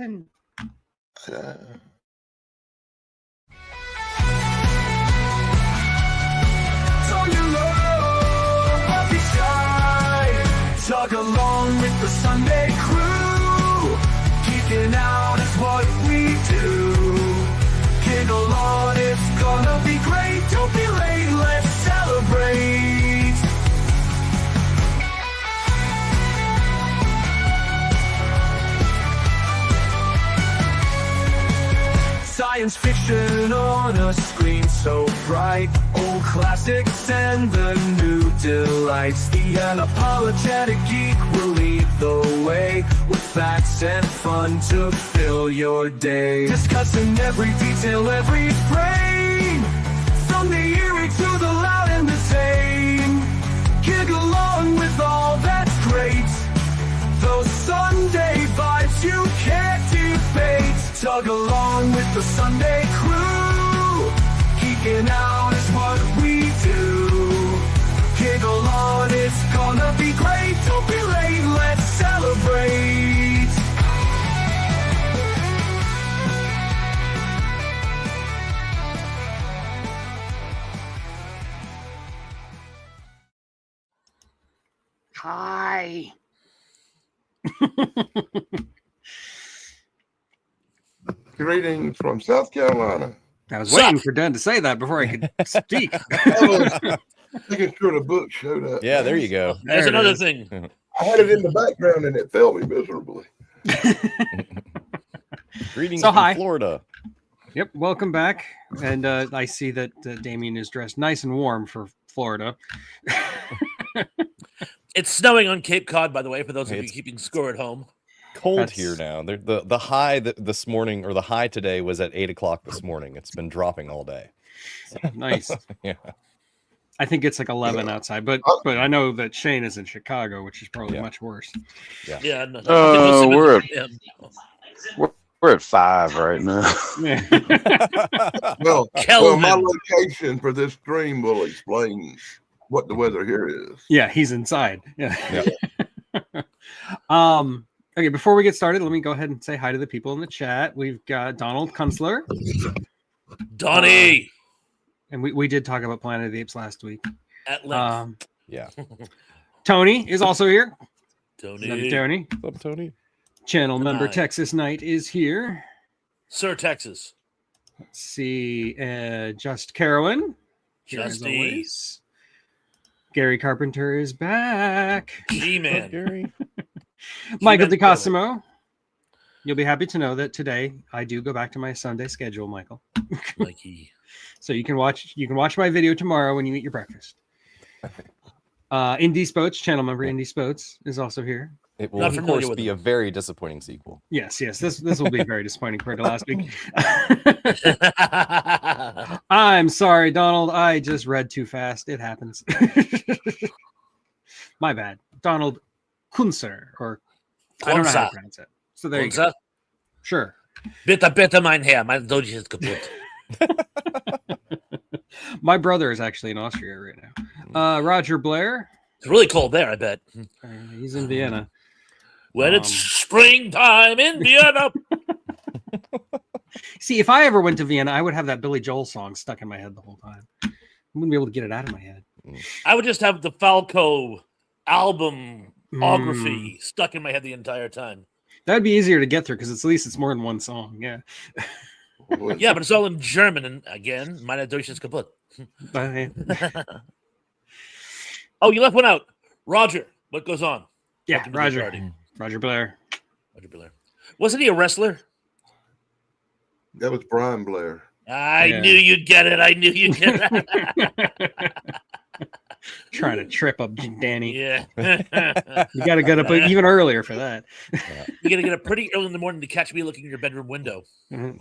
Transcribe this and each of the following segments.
Captain. Tug along with the Sunday crew. Geeking out is what we do. Giggle on, it's gonna be great. Don't be late, let's celebrate. Science fiction on a screen so bright. Old classics and the new delights. The unapologetic geek will lead the way with facts and fun to fill your day. Discussing every detail, every frame, from the eerie to the loud and the tame. Giggle along with all that's great. Those Sunday vibes you can't debate. Tug along with the Sunday crew. Geeking out is what we do. Giggle on, it's gonna be great. Don't be late, let's celebrate. Hi. Greetings from South Carolina. I was waiting for Dan to say that before I could speak. Making sure the book showed up. Yeah, there you go. There's another thing. I had it in the background and it failed me miserably. Greetings So, from hi. Florida. Yep, welcome back. And I see that Damien is dressed nice and warm for Florida. It's snowing on Cape Cod, by the way, for those of you It's- keeping score at home. Cold That's- here now. The high this morning, or the high today, was at 8 o'clock this morning. It's been dropping all day. Nice. Yeah. I think it's like 11 outside, but I know that Shane is in Chicago, which is probably much worse. Yeah. No, We're at 5 right now. Yeah. Well, Kelvin. my location for this stream will explain what the weather here is. Yeah, he's inside. Yeah. Okay, before we get started, let me go ahead and say hi to the people in the chat. We've got Donald Kunstler. Donnie And we did talk about Planet of the Apes last week. at length. Yeah. Tony is also here. Tony. Another Tony. What's up, Tony? Channel member Hi. Texas Knight is here. Sir Texas. Let's see. Just Carolyn. Here as Justy. always. Gary Carpenter is back. G-Man. Gary. Michael G-Man DeCosimo. You'll be happy to know that today I do go back to my Sunday schedule, Michael. Mikey. So you can watch my video tomorrow when you eat your breakfast. Indie Spoats, channel member Indie Spoats, is also here. It will, Not of familiar course, with be him. a very disappointing sequel. Yes. This will be very disappointing compared to last week. I'm sorry, Donald. I just read too fast. It happens. My bad. Donald Kunzer, or I don't know how to pronounce it. So there you go. Sure. Bitte mein Herr, mein Deutsch ist kaputt. My brother is actually in Austria right now. Roger Blair. It's really cold there, I bet. He's in Vienna. When it's springtime in Vienna. See, if I ever went to Vienna, I would have that Billy Joel song stuck in my head the whole time. I wouldn't be able to get it out of my head. I would just have the Falco albumography stuck in my head the entire time. That'd be easier to get through because at least it's more than one song. Yeah. Yeah, but it's all in German, and again, meine Deutsch ist kaputt. Oh, you left one out. Roger, what goes on? Yeah, Welcome to the Roger. party. Roger Blair. Roger Blair. Wasn't he a wrestler? That was Brian Blair. I knew you'd get it. I knew you'd get it. Trying to trip up Danny. Yeah. You got to get up even earlier for that. You got to get up pretty early in the morning to catch me looking in your bedroom window. I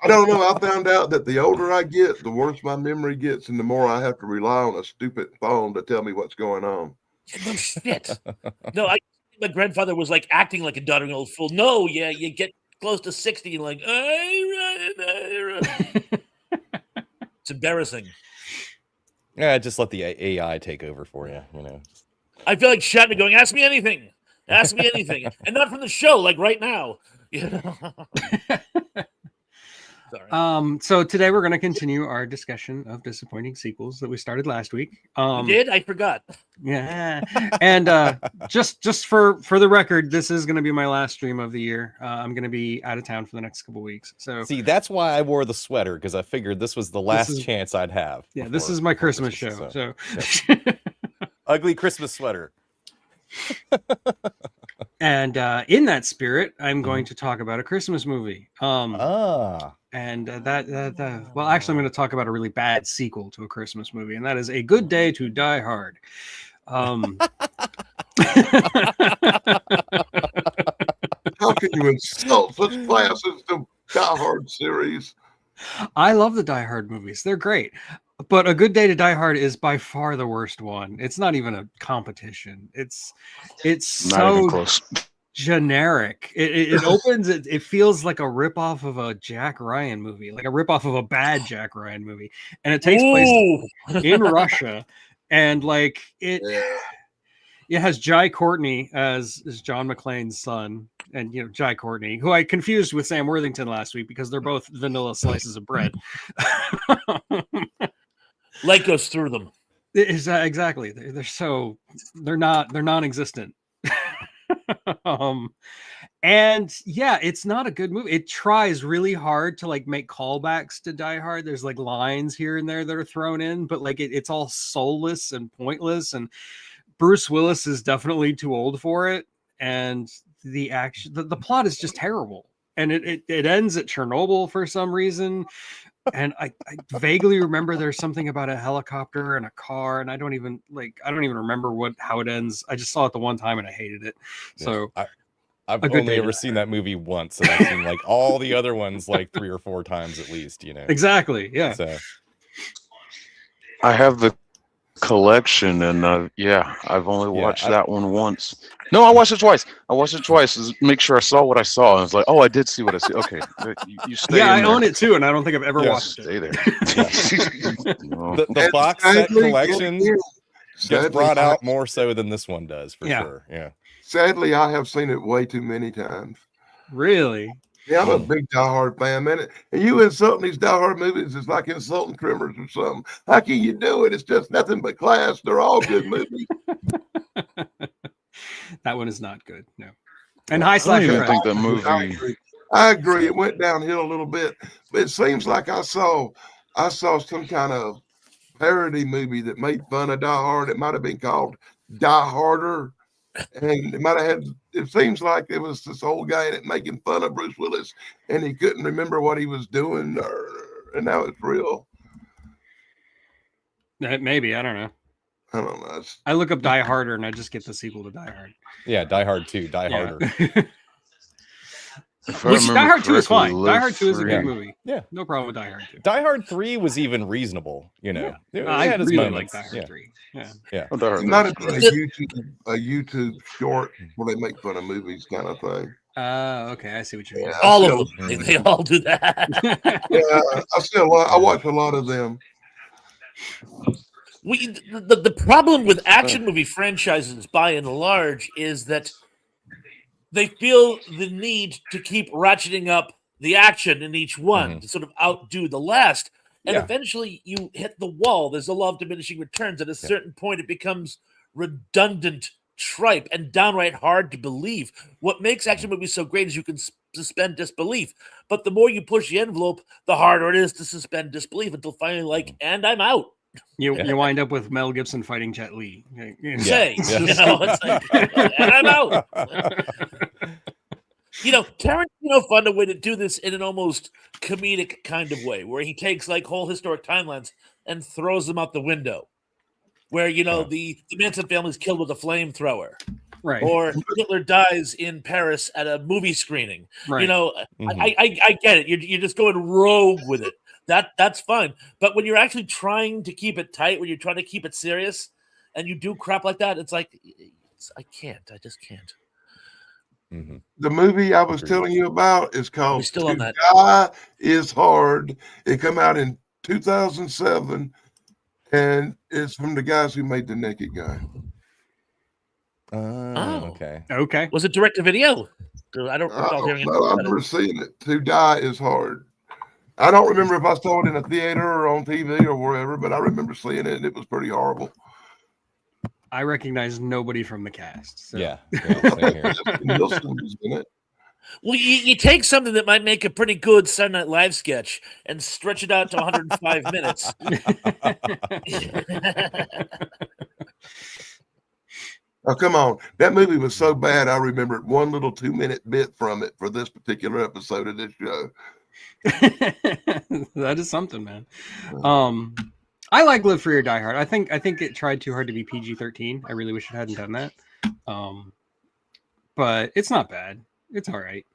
don't know. I found out that the older I get, the worse my memory gets, and the more I have to rely on a stupid phone to tell me what's going on. No shit. No, my grandfather was like acting like a doddering old fool. No, yeah, you get close to 60 and like, it's embarrassing. Yeah, just let the AI take over for you. You know. I feel like Shatner going, ask me anything. Ask me anything, and not from the show, like right now. You know. Sorry. So today we're going to continue our discussion of disappointing sequels that we started last week. You did? I forgot. Yeah, and just for the record, this is going to be my last stream of the year. I'm going to be out of town for the next couple weeks. So see, that's why I wore the sweater, because I figured this was the last chance I'd have. Yeah, this is my Christmas show. So yep. Ugly Christmas sweater. And in that spirit, I'm going to talk about a Christmas movie. And well, actually, I'm going to talk about a really bad sequel to a Christmas movie, and that is A Good Day to Die Hard. How can you insult such class as the Die Hard series? I love the Die Hard movies. They're great. But A Good Day to Die Hard is by far the worst one. It's not even a competition. It's Not even so close. generic. It opens, it feels like a ripoff of a Jack Ryan movie, like a ripoff of a bad Jack Ryan movie. And it takes place in Russia. And like it has Jai Courtney as John McClane's son. And Jai Courtney, who I confused with Sam Worthington last week because they're both vanilla slices of bread. Light goes through them. Exactly. They're non-existent. And yeah, it's not a good movie. It tries really hard to like make callbacks to Die Hard. There's like lines here and there that are thrown in, but like it's all soulless and pointless. And Bruce Willis is definitely too old for it. And the plot is just terrible. And it ends at Chernobyl for some reason. And I vaguely remember there's something about a helicopter and a car, and I don't even remember how it ends. I just saw it the one time and I hated it. So I've only ever seen that movie once, and I've seen like all the other ones like 3 or 4 times at least. Exactly. Yeah. So I have the collection, and I've only watched that one once. No, I watched it twice. To make sure I saw what I saw. And it's like, oh, I did see what I see. Okay, you stay. Yeah, in I own it too, and I don't think I've ever watched stay it. there. the box set collection gets brought out more so than this one does, for sure. Yeah. Sadly, I have seen it way too many times. Really? Yeah, I'm a big Die Hard fan, man. And you insulting these Die Hard movies is like insulting Tremors or something. How can you do it? It's just nothing but class. They're all good movies. That one is not good. No. And High Slasher. I don't even think that movie. I agree. It went downhill a little bit, but it seems like I saw some kind of parody movie that made fun of Die Hard. It might have been called Die Harder. And it seems like it was this old guy in it making fun of Bruce Willis, and he couldn't remember what he was doing, and now it's real. Maybe, I don't know. I don't know. I look up Die Harder and I just get the sequel to Die Hard. Yeah, Die Hard 2, Die Harder. Which Die Hard 2 is fine. Die Hard 2 is a good movie. Yeah. No problem with Die Hard 2. Die Hard 3 was even reasonable, Yeah. I had really like Die Hard 3. Yeah. It's not a YouTube short where they make fun of movies kind of thing. Okay, I see what you mean. Yeah, All of them. They all do that. I watch a lot of them. The problem with action movie franchises, by and large, is that they feel the need to keep ratcheting up the action in each one to sort of outdo the last. And eventually you hit the wall. There's a law of diminishing returns. At a certain point, it becomes redundant tripe and downright hard to believe. What makes action movies so great is you can suspend disbelief. But the more you push the envelope, the harder it is to suspend disbelief until finally, and I'm out. You wind up with Mel Gibson fighting Jet Li. It's like, and I'm out. Tarantino found a way to do this in an almost comedic kind of way, where he takes like whole historic timelines and throws them out the window. Where the Manson family is killed with a flamethrower, right? Or Hitler dies in Paris at a movie screening. Right. I get it. You're just going rogue with it. That's fine. But when you're actually trying to keep it tight, when you're trying to keep it serious, and you do crap like that, it's like I just can't. Mm-hmm. The movie I was telling you about is called Still on that. Die is Hard. It came out in 2007, and it's from the guys who made The Naked Guy. Oh. Okay. Okay. Was it direct to video? I don't recall hearing No, I've it. never seen it. To Die is Hard. I don't remember if I saw it in a theater or on TV or wherever, but I remember seeing it, and it was pretty horrible. I recognize nobody from the cast. So. Yeah. Same here. Nielsen was in it. Well, you take something that might make a pretty good Saturday Night Live sketch and stretch it out to 105 minutes. Oh, come on. That movie was so bad, I remembered one little 2-minute bit from it for this particular episode of this show. That is something, man. I like Live Free or Die Hard. I think it tried too hard to be PG-13. I really wish it hadn't done that. But it's not bad. It's all right.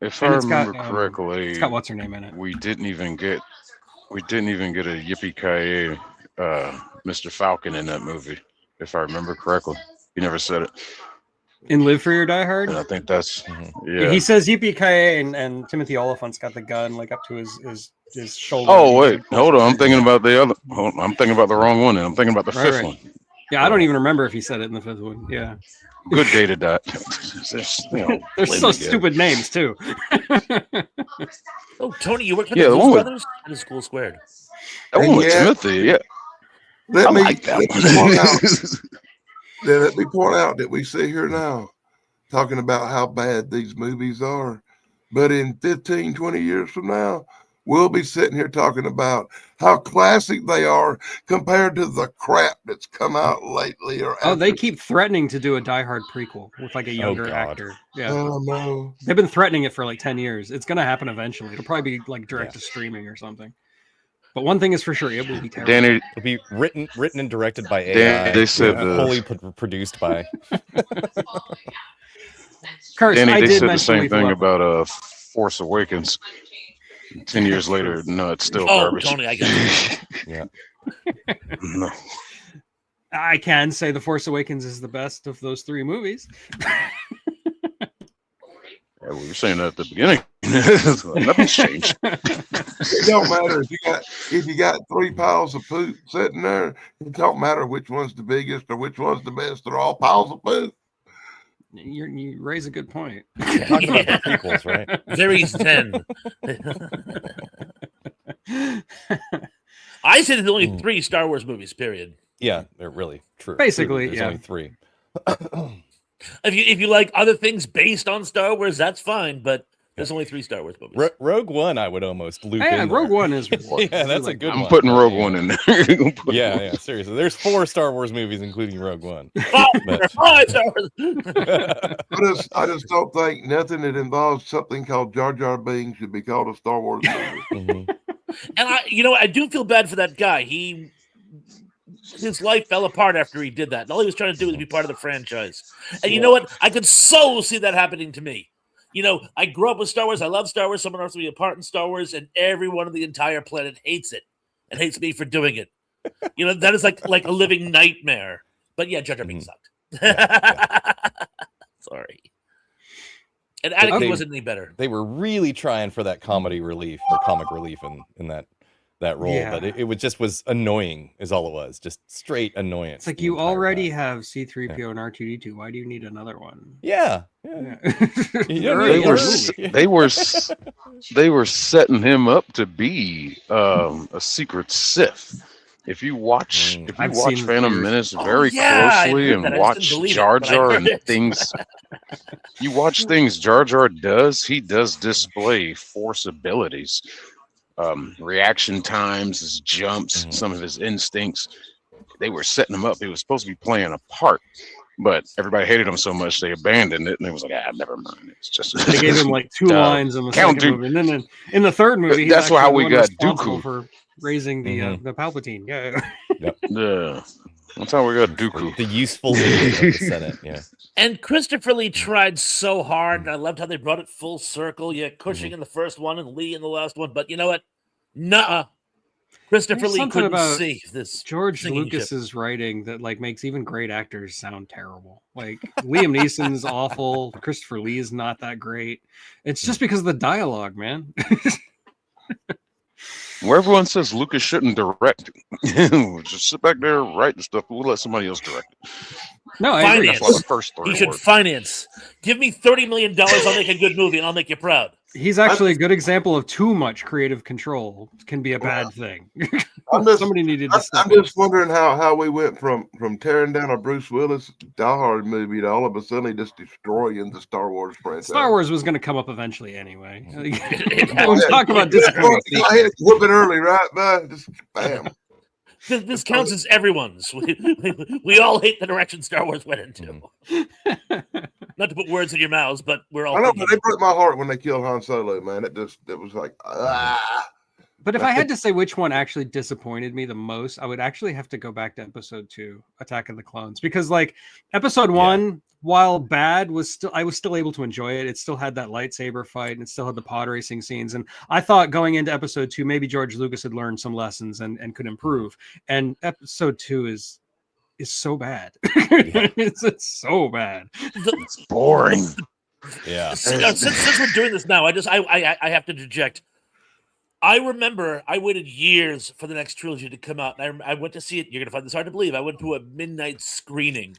If And I it's got, remember correctly, It's got what's her name in it. we didn't even get a yippee-ki-yay Mr. Falcon in that movie. If I remember correctly, he never said it. In Live Free or Die Hard? And I think that's Yeah, he says yippee-ki-yay, and Timothy Oliphant's got the gun like up to his shoulder. Oh wait, hold on. I'm thinking about the other. I'm thinking about the wrong one. And I'm thinking about the Right, fifth right. one. Yeah, I don't even remember if he said it in the fifth one. Yeah. Good day to die. They're so stupid names too. Oh, Tony, you work for Yeah, the the Blues one with- Brothers? That is School Squared. That one with Yeah. Timothy, yeah. Let I me like that let me point out that we sit here now talking about how bad these movies are. But in 15, 20 years from now, we'll be sitting here talking about how classic they are compared to the crap that's come out lately. Or Oh, they after. keep threatening to do a Die Hard prequel with like a younger God. actor. Yeah. Oh, no. They've been threatening it for like 10 years. It's going to happen eventually. It'll probably be like direct to streaming or something. But one thing is for sure, it will be terrible. Danny, It'll be written and directed by AI. they said wholly produced by. Curse, Danny, I they did said the mention same Lethal thing Weapon. about Force Awakens. 10 years later, no, it's still Oh, garbage. Tony, I got Yeah. No. I can say The Force Awakens is the best of those three movies. Yeah, we were saying that at the beginning. Nothing's changed. It don't matter if you got 3 piles of poop sitting there. It don't matter which one's the biggest or which one's the best. They're all piles of poop. You raise a good point. Talking about the prequels, right? Very zen. I said there's only 3 Star Wars movies, period. Yeah, they're really true. Basically, There's yeah. only 3. If you like other things based on Star Wars, that's fine, but there's only 3 Star Wars movies. Rogue One, I would almost loop Yeah, in Rogue there. One is. Yeah, that's a good I'm one. putting but, Rogue yeah. One in there. Yeah, seriously. There's 4 Star Wars movies, including Rogue One. But- 5 Star Wars. I just don't think nothing that involves something called Jar Jar Binks should be called a Star Wars movie. Mhm. And I do feel bad for that guy. His life fell apart after he did that. And all he was trying to do was be part of the franchise. And you know what? I could so see that happening to me. I grew up with Star Wars. I love Star Wars. Someone else to be a part in Star Wars, and everyone on the entire planet hates it and hates me for doing it. That is like a living nightmare. But yeah, Jar Jar Binks sucked. Sorry. And Anakin wasn't any better. They were really trying for that comedy relief or comic relief in that role, Yeah. but it was annoying is all it was, just straight annoyance. It's like the you entire already time. have C-3PO and R2-D2. Why do you need another one? Yeah. Yeah. You Already don't have need a movie. They were setting him up to be a secret Sith. If you watch I've seen the Phantom theories. Menace Oh, very yeah, I closely heard and that. I just watch didn't believe it, Jar but I Jar heard and it. things, you watch things Jar Jar does. He does display Force abilities, reaction times, his jumps, some of his instincts. They were setting him up. He was supposed to be playing a part, but everybody hated him so much they abandoned it, and it was like, never mind. It's just They gave him like 2 lines in the Count second movie, and then in the third movie, he's That's actually how the we one got responsible Dooku. for raising the Palpatine. Yeah. Yeah, that's how we got Dooku. The useful idiot of the Senate. Yeah. And Christopher Lee tried so hard. And I loved how they brought it full circle. Yeah, Cushing in the first one and Lee in the last one. But you know what? Nuh-uh. Christopher There's Lee something couldn't about save this. George singing ship. Lucas's writing that like makes even great actors sound terrible. Like Liam Neeson's awful. Christopher Lee is not that great. It's just because of the dialogue, man. Where everyone says Lucas shouldn't direct, just sit back there, write the stuff. We'll let somebody else direct it. No, I agree. That's Finance. why the first He three should work. finance. Give me $30 million. I'll make a good movie and I'll make you proud. He's actually a good example of too much creative control can be a bad thing. Somebody needed to step I'm in. just wondering how we went from tearing down a Bruce Willis Die Hard movie to all of a sudden just destroying the Star Wars franchise. Star Wars was going to come up eventually anyway. Yeah. We're talking about disappointing. Go ahead, whoop it early, right, bud? Just bam. This counts as everyone's. We all hate the direction Star Wars went into. Not to put words in your mouths, but we're all. I know, thinking but they broke my heart when they killed Han Solo, man. It was like, But if I had to say which one actually disappointed me the most, I would actually have to go back to episode 2, Attack of the Clones, because like episode 1, while bad, I was still able to enjoy it. It still had that lightsaber fight and it still had the pod racing scenes. And I thought going into episode 2, maybe George Lucas had learned some lessons and could improve. And episode 2 is so bad. It's so bad. It's boring. Yeah. Since we're doing this now, I have to interject. I remember I waited years for the next trilogy to come out. And I went to see it. You're going to find this hard to believe. I went to a midnight screening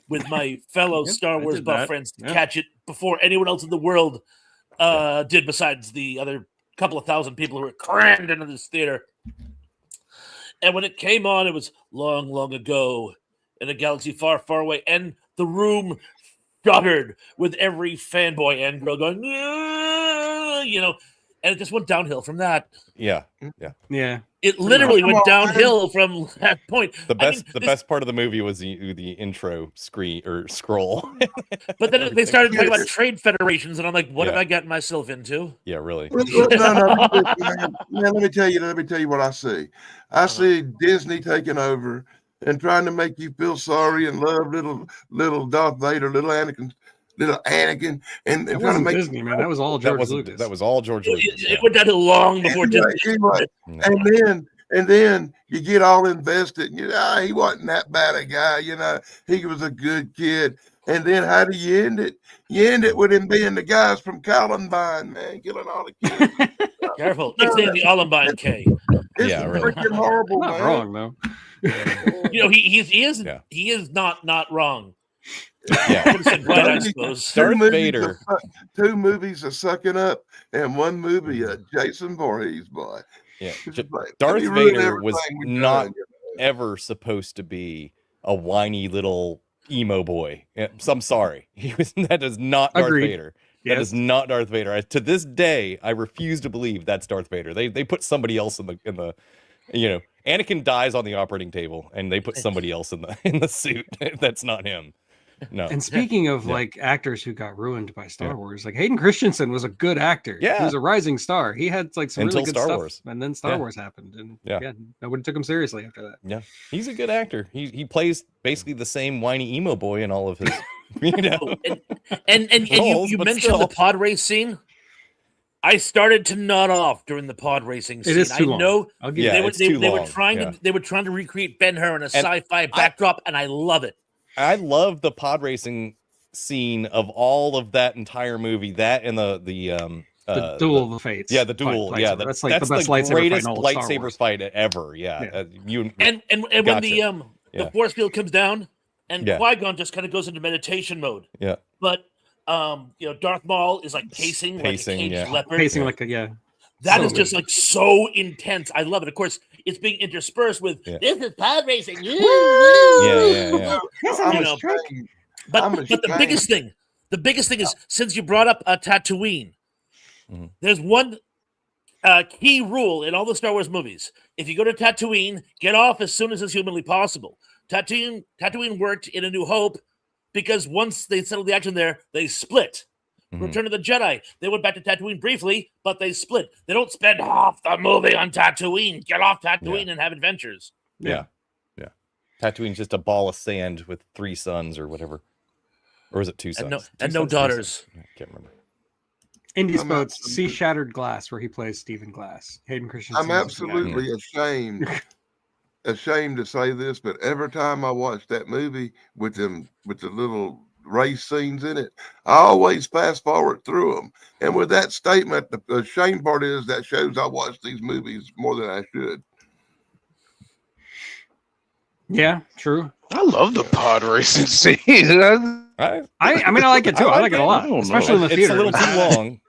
with my fellow Star Wars buff friends to catch it before anyone else in the world did, besides the other couple of thousand people who were crammed into this theater. And when it came on, it was long, long ago in a galaxy far, far away. And the room shuddered with every fanboy and girl going, and it just went downhill from that. Yeah. It literally went downhill from that point. The best part of the movie was the intro screen or scroll. But then they started talking about trade federations, and I'm like, what have I gotten myself into? Yeah, really. no, man, let me tell you what I see. I see Disney taking over and trying to make you feel sorry and love little Darth Vader, little Anakin, and That trying to wasn't make Disney, man. That was all George Lucas. That was all George Lucas. It went downhill long before Disney. And then you get all invested. And he wasn't that bad a guy. He was a good kid. And then how do you end it? You end it with him being the guys from Columbine, man, killing all the kids. Careful. It's named the Columbine K. It's really. freaking horrible, Not man. wrong though. He is not wrong. Yeah. I would have said right, I suppose. Darth Vader. 2 movies are sucking up, and 1 movie Jason Voorhees, boy. Yeah. Like, Darth ruin Vader was everything we've not done, ever supposed to be a whiny little emo boy. So I'm sorry. That is not Darth Agreed. Vader. That is not Darth Vader. To this day, I refuse to believe that's Darth Vader. They put somebody else in the Anakin dies on the operating table and they put somebody else in the suit. That's not him. No. And speaking of like actors who got ruined by Star Wars, like Hayden Christensen was a good actor. Yeah. He was a rising star. He had like some Until really good Star stuff. Wars. And then Star Wars happened. And nobody took him seriously after that. Yeah. He's a good actor. He plays basically the same whiny emo boy in all of his And roles, you but mentioned still. the pod race scene. I started to nod off during the pod racing scene. It is too long. I know I'll give Yeah, they were long. trying to recreate Ben-Hur in a sci-fi backdrop, and I love it. I love the pod racing scene of all of that entire movie. That and the Duel of the Fates. Yeah, the duel. Fight, Yeah, that's like the best lightsaber greatest fight in all of Star lightsaber Wars. fight ever. Yeah, And when Gotcha. the force field comes down and Yeah. Qui-Gon just kind of goes into meditation mode. Yeah. But Darth Maul is like pacing like a caged yeah. leopard. Pacing like a That So is just like so intense. I love it. Of course, it's being interspersed with this is pod racing. Yeah. You know, but the biggest thing is since you brought up Tatooine, there's one key rule in all the Star Wars movies. If you go to Tatooine, get off as soon as is humanly possible. Tatooine worked in A New Hope because once they settled the action there, they split. Return of the Jedi, they went back to Tatooine briefly, but they split. They don't spend half the movie on Tatooine. Get off Tatooine and have adventures. Yeah. Tatooine's just a ball of sand with 3 sons or whatever. Or is it 2 sons? And no daughters. I can't remember. Indy's Boats, See Shattered Glass, where he plays Stephen Glass. Hayden Christensen. I'm absolutely ashamed to say this, but every time I watch that movie with the little race scenes in it, I always fast forward through them. And with that statement, the shame part is that shows I watch these movies more than I should. Yeah, true. I love the pod racing scene. I, I mean, I like it too. I like it a I lot, don't know. especially in the it's theater. a little It was too long,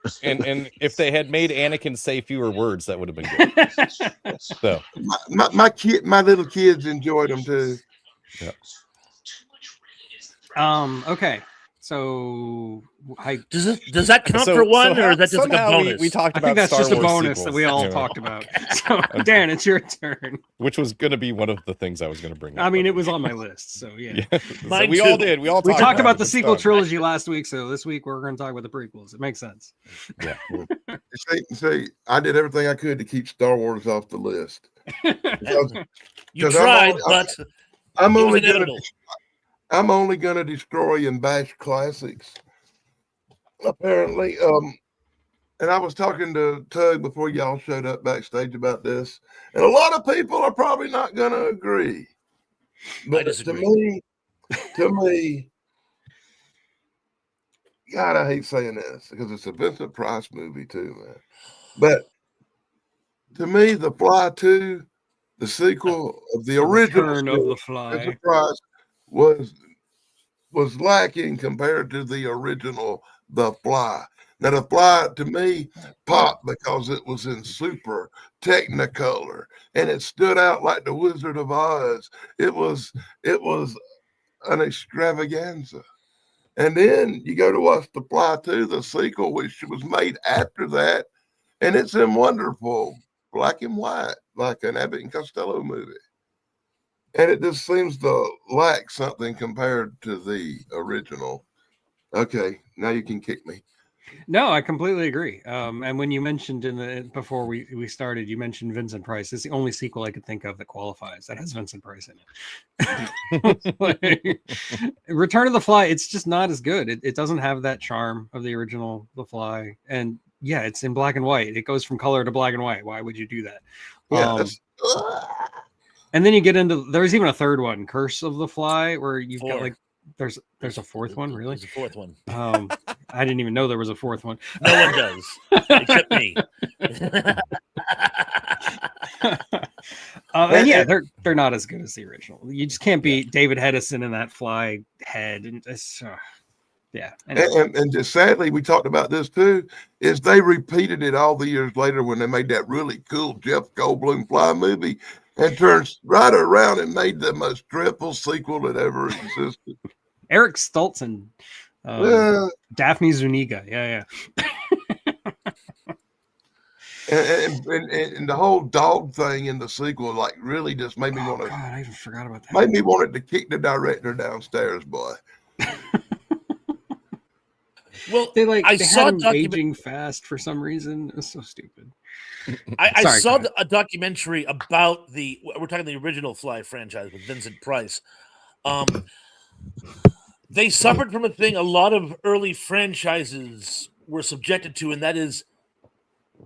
and if they had made Anakin say fewer words, that would have been good. So My little kids enjoyed them too. yeah. Okay. So Does that count for one, or is that just like a somehow bonus? we talked I about think that's Star just a Wars bonus sequels, that we all you know, talked about. So, Dan, it's your turn. which was going to be one of the things I was going to bring up. I mean, it was on my list. So, yeah. Yeah. So Mine we all too. did. We all We talked about it. the It's sequel done. trilogy last week. So, this week we're going to talk about the prequels. It makes sense. Yeah. See, I did everything I could to keep Star Wars off the list. You 'Cause tried, but I'm it was only gonna inevitable. I'm only gonna destroy and bash classics. Apparently, and I was talking to Tug before y'all showed up backstage about this, and a lot of people are probably not gonna agree. But disagree. to me, God, I hate saying this because it's a Vincent Price movie too, man. But to me, The Fly 2, the sequel of the original Return of the story, Fly. Vincent Price was lacking compared to the original The Fly. Now, The Fly to me popped because it was in super Technicolor and it stood out like the Wizard of Oz. It was an extravaganza. And then you go to watch The Fly 2, the sequel, which was made after that, and it's in wonderful black and white, like an Abbott and Costello movie. And it just seems to lack something compared to the original. Okay, now you can kick me. No, I completely agree. And when you mentioned before we started, you mentioned Vincent Price. It's the only sequel I could think of that qualifies that has Vincent Price in it. Like, Return of the Fly, it's just not as good. It doesn't have that charm of the original The Fly, and yeah, it's in black and white. It goes from color to black and white. Why would you do that? Yeah, and then you get into there's even a third one, Curse of the Fly, where you've got Four. like there's a fourth one, really? There's a fourth one. I didn't even know there was a fourth one. No one does, except me. And yeah, they're not as good as the original. You just can't beat David Hedison in that fly head, and it's, yeah. Anyway. and just sadly, we talked about this too. Is they repeated it all the years later when they made that really cool Jeff Goldblum Fly movie, and turned right around and made the most dreadful sequel that ever existed. Eric Stoltz and Daphne Zuniga. Yeah. And the whole dog thing in the sequel, like, really just made me want to. God, I even forgot about that. Made me want to kick the director downstairs, boy. Well, They saw had him aging fast for some reason. It was so stupid. I Sorry, saw a documentary about we're talking the original Fly franchise with Vincent Price. They suffered from a thing a lot of early franchises were subjected to, and that is,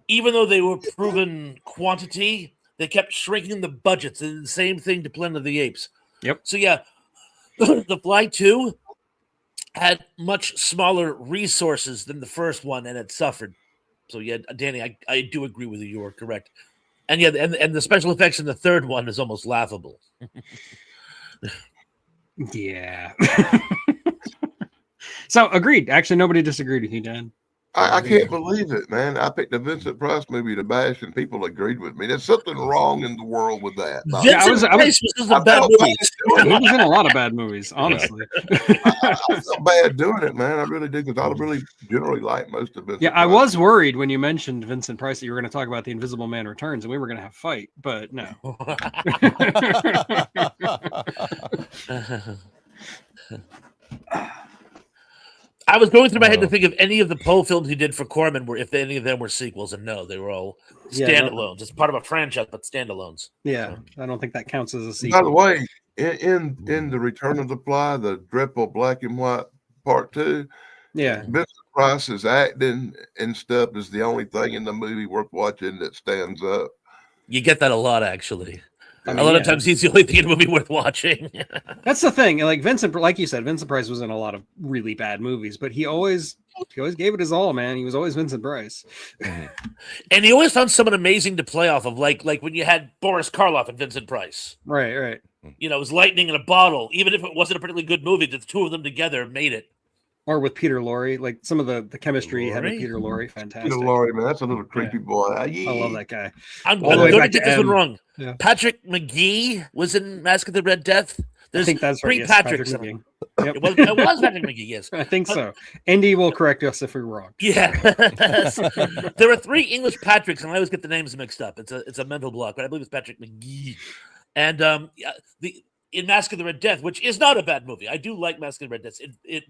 even though they were proven quantity, they kept shrinking the budgets. They did the same thing to Planet of the Apes. Yep. So yeah, The Fly 2 had much smaller resources than the first one, and it suffered. So yeah, Danny, I do agree with you. You are correct. And yeah, and the special effects in the third one is almost laughable. Yeah. So agreed. Actually, nobody disagreed with you, Dan. I can't believe it, man. I picked a Vincent Price movie to bash, and people agreed with me. There's something wrong in the world with that. Vincent Price was a bad movie. He was in a lot of bad movies, honestly. I feel bad doing it, man. I really do, because I really generally like most of Vincent Yeah, Price. I was worried when you mentioned Vincent Price that you were going to talk about The Invisible Man Returns, and we were going to have a fight, but no. I was going through my head to think of any of the Poe films he did for Corman if any of them were sequels, and no, they were all standalones. It's part of a franchise, but standalones. Yeah, I don't think that counts as a sequel. By the way, in the Return of the Fly, the dreadful black and white part 2, yeah, Vincent Price's acting and stuff is the only thing in the movie worth watching that stands up. You get that a lot, actually. I mean, a lot of times he's the only thing in the movie worth watching. That's the thing. Like Vincent, like you said, Vincent Price was in a lot of really bad movies, but he always gave it his all, man. He was always Vincent Price. And he always found someone amazing to play off of, like when you had Boris Karloff and Vincent Price. Right. You know, it was lightning in a bottle. Even if it wasn't a particularly good movie, the two of them together made it. Or with Peter Lorre, like some of the chemistry he had with Lorre? Peter Lorre, fantastic. Peter Lorre, man, that's a little creepy boy. I love that guy. I'm All the way going to back get to this one M. wrong. Yeah. Patrick McGee was in Mask of the Red Death. There's I think that's three right. Yes, Patricks. Patrick in McGee. it. Yep. It was Patrick McGee, yes. I think so. Andy will correct us if we're wrong. Yeah. There are 3 English Patricks, and I always get the names mixed up. It's a mental block, but I believe it's Patrick McGee. And in Mask of the Red Death, which is not a bad movie. I do like Mask of the Red Death. It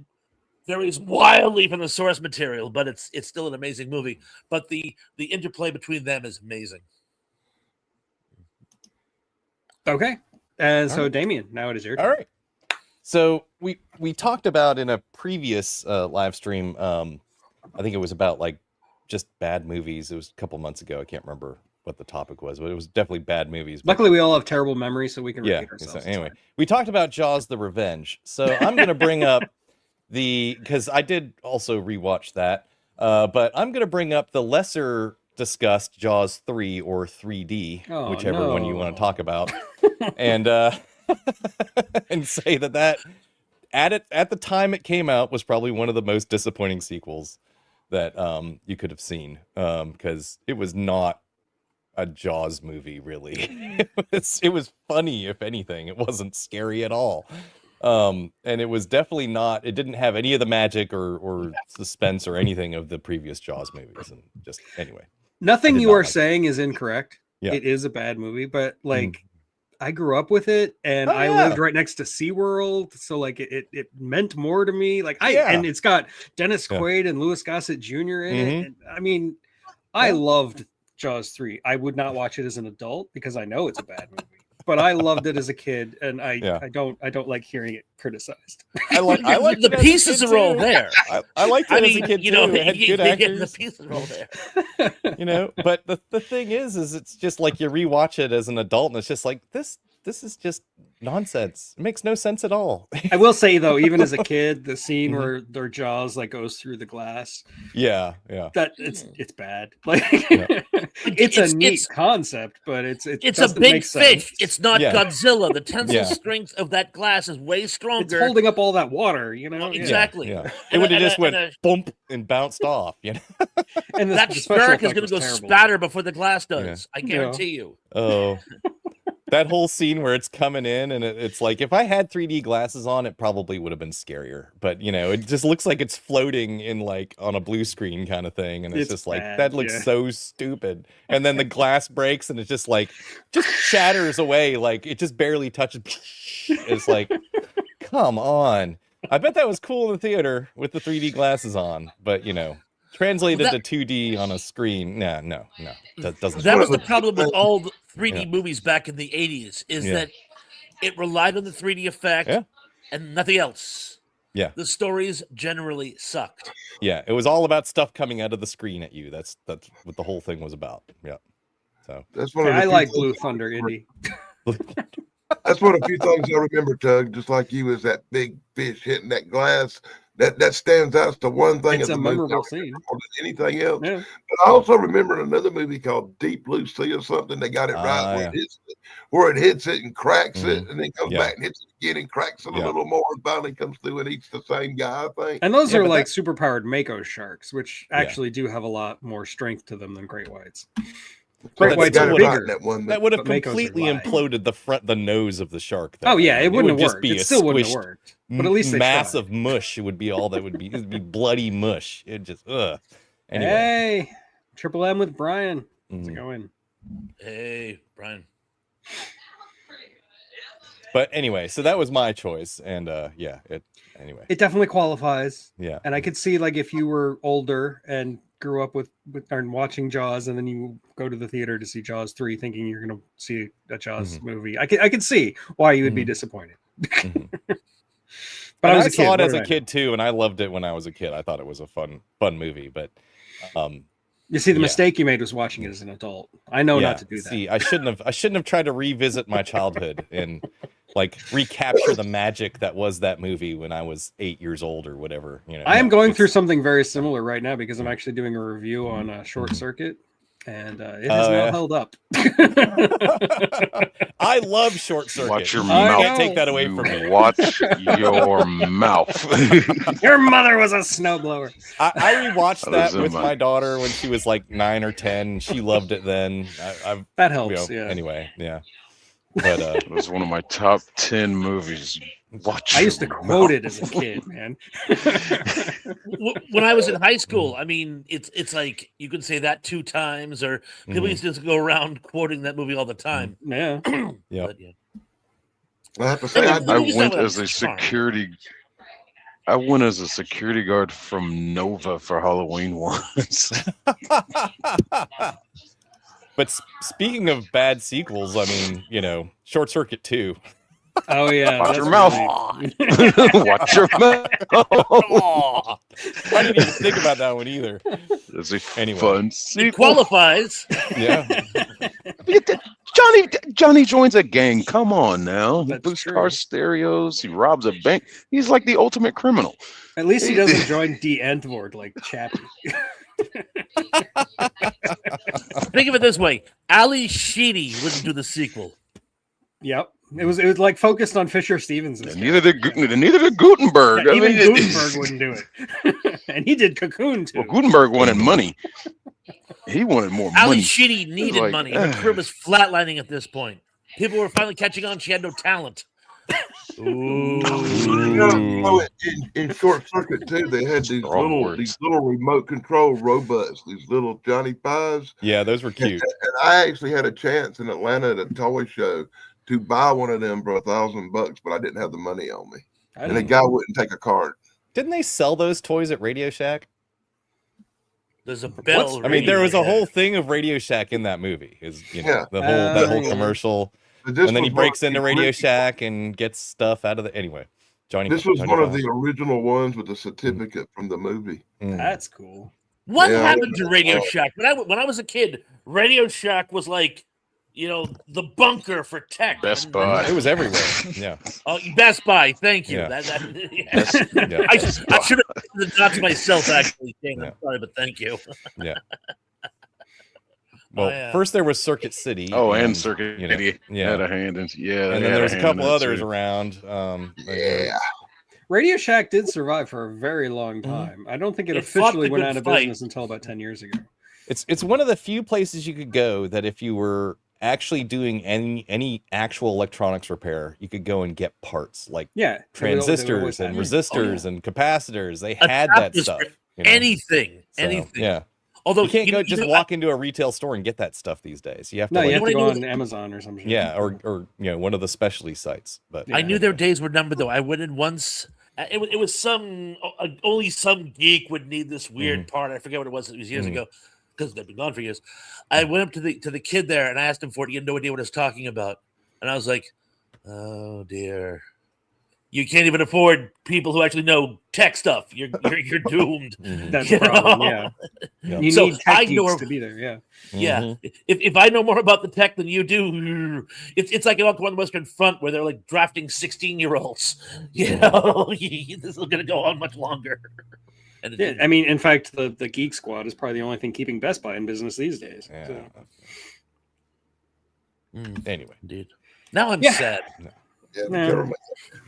varies wildly from the source material, but it's still an amazing movie. But the interplay between them is amazing. Okay. And so, Damien, now it is your turn. All right. So we talked about in a previous live stream, I think it was about like just bad movies. It was a couple months ago. I can't remember what the topic was, but it was definitely bad movies. Luckily, we all have terrible memories, so we can repeat ourselves. So anyway, we talked about Jaws: The Revenge. So I'm going to bring up because I did also rewatch that, but I'm going to bring up the lesser discussed Jaws 3 or 3D, whichever one you want to talk about, and and say that at the time it came out was probably one of the most disappointing sequels that you could have seen, because it was not a Jaws movie, really. It was funny, if anything. It wasn't scary at all. And it was definitely not, it didn't have any of the magic or suspense or anything of the previous Jaws movies. And just anyway. Nothing you are saying is incorrect. Yeah. It is a bad movie, but like I grew up with it and I lived right next to SeaWorld. So like it meant more to me. Like and it's got Dennis Quaid and Louis Gossett Jr. in it. And, I mean, I loved Jaws 3. I would not watch it as an adult because I know it's a bad movie. But I loved it as a kid, and I don't like hearing it criticized. I like the pieces are all there. I liked it as a kid too. It had good actors. The pieces are all there. But the thing is it's just like you rewatch it as an adult, and it's just like this is just nonsense. It makes no sense at all. I will say though, even as a kid, the scene where their jaws like goes through the glass. Yeah. That it's bad. Like it's a neat concept, but it's a big fish. It's not Godzilla. The tensile strength of that glass is way stronger. It's holding up all that water, Exactly. Yeah. It would have just went bump and bounced off, And that shark is going to go spatter before the glass does. I guarantee you. Oh. That whole scene where it's coming in and it's like, if I had 3D glasses on, it probably would have been scarier. But, it just looks like it's floating in like on a blue screen kind of thing. And it's just like, that looks so stupid. And then the glass breaks and it's just like, just shatters away. Like it just barely touches. It's like, come on. I bet that was cool in the theater with the 3D glasses on. But, translated to 2D on a screen. No. That doesn't. That was the problem with all the 3D movies back in the 80s, is that it relied on the 3D effect and nothing else. Yeah. The stories generally sucked. Yeah, it was all about stuff coming out of the screen at you. That's what the whole thing was about. Yeah. So that's what I like Blue Thunder, Indy. That's one of the few things I remember, Tug, just like you, is that big fish hitting that glass. That stands out. It's the one thing. It's a memorable scene. More than anything else. Yeah. But I also remember another movie called Deep Blue Sea or something. They got it right where it hits it and cracks it, and then comes back and hits it again and cracks it a little more, and finally comes through and eats the same guy, I think. And those are like superpowered mako sharks, which actually do have a lot more strength to them than great whites. Great whites are bigger. That would have completely imploded the nose of the shark. Though. Oh yeah, it wouldn't have worked. It still wouldn't have worked. But at least they mass of mush. It would be all that would be. It'd be bloody mush. It just Anyway. Hey, Triple M with Brian. How's it going? Hey, Brian. But anyway, so that was my choice, and anyway, it definitely qualifies. Yeah, and I could see like if you were older and grew up with watching Jaws, and then you go to the theater to see Jaws 3 thinking you're going to see a Jaws movie. I could see why you would be disappointed. But I saw it as a kid too, and I loved it when I was a kid. I thought it was a fun movie, but you see, the mistake you made was watching it as an adult. I know not to do that. See, I shouldn't have tried to revisit my childhood and like recapture the magic that was that movie when I was 8 years old or whatever. I am going through something very similar right now because I'm actually doing a review on Short Circuit, and it has not held up. I love Short Circuit. Watch your I mouth. know. Can't take that away from me. Watch your mouth. Your mother was a snowblower. I rewatched that was in with my- my daughter when she was like 9 or 10. She loved it then. I've That helps. Yeah. Anyway, yeah. But It was one of my top 10 movies. Watch I used to your quote mouth. it as a kid, man. When I was in high school, I mean, it's like you can say that 2 times, or people used to just go around quoting that movie all the time. Yeah. yeah. But, yeah. I have to say, I I, mean, I Movies went that as a was charm. security. I went as a security guard from Nova for Halloween once. But speaking of bad sequels, I mean, Short Circuit 2. Oh yeah. Watch that's your mouth. really- Watch your mouth. I didn't even think about that one either. It's a Anyway. fun It sequel. qualifies. Yeah. Johnny joins a gang. Come on now. He That's boosts true. car stereos. He robs a bank. He's like the ultimate criminal. At least he doesn't join the Entword like Chappie. Think of it this way: Ali Sheedy wouldn't do the sequel. Yep. It was like focused on Fisher Stevens. And neither did Gutenberg. Yeah, even Gutenberg wouldn't do it. And he did Cocoon too. Well, Gutenberg wanted money. He wanted more Ali money. Sheedy needed like, money. Her career was flatlining at this point. People were finally catching on. She had no talent. You know, in Short Circuit too, they had Strong words. these little remote control robots, these little Johnny Pies. Yeah, those were cute. And I actually had a chance in Atlanta at a toy show to buy one of them for $1,000, but I didn't have the money on me, I and the didn't- guy wouldn't take a card. Didn't they sell those toys at Radio Shack? There's a bell. I mean, there was a ringing. whole thing of Radio Shack in that movie. Is Yeah. that whole Oh. commercial, But this and then he was breaks one of into the Radio original- Shack and gets stuff out of the anyway. This was one of Files. the original ones with the certificate from the movie. Mm. That's cool. What Yeah, happened to Radio oh. Shack? When I was a kid, Radio Shack was like, the bunker for tech. Best And- Buy. It was everywhere. Yeah. Oh, Best Buy. Thank you. Yeah. Yeah. Yeah. I should have said that to myself, actually. Shane, I'm Yeah. sorry, but thank you. Yeah. Well, yeah. first there was Circuit City. Oh, and Circuit you know, City yeah. had a hand in. Yeah, And they then had there was a hand in couple it, others too. around. Yeah, Radio Shack did survive for a very long Mm-hmm. time. I don't think it It fought officially the went good out of fight. business until about 10 years ago. It's one of the few places you could go that if you were actually doing any actual electronics repair, you could go and get parts like Yeah. transistors and resistors and capacitors. They had that Adapters stuff. for you know? Anything. So, Anything. Yeah. Although You can't go just know, walk into a retail store and get that stuff these days. You have to No, like, you have to what go I do on Amazon or something. yeah, or one of the specialty sites. But Yeah. I knew their days were numbered, though. I went in once. It was only some geek would need this weird part. I forget what it was. It was years ago because they've been gone for years. I went up to the kid there and I asked him for it. He had no idea what I was talking about, and I was like, "Oh dear, you can't even afford people who actually know tech stuff. You're doomed." That's You the problem. know? Yeah. Yeah. You So need tech I geeks know- to be there. Yeah. Yeah, Mhm. if I know more about the tech than you do, it's like on the Western Front where they're like drafting 16-year-olds. You know, this is going to go on much longer. And Yeah, I mean, in fact, the Geek Squad is probably the only thing keeping Best Buy in business these days. Yeah. So. Anyway. Indeed. Now I'm Yeah. sad. yeah. No.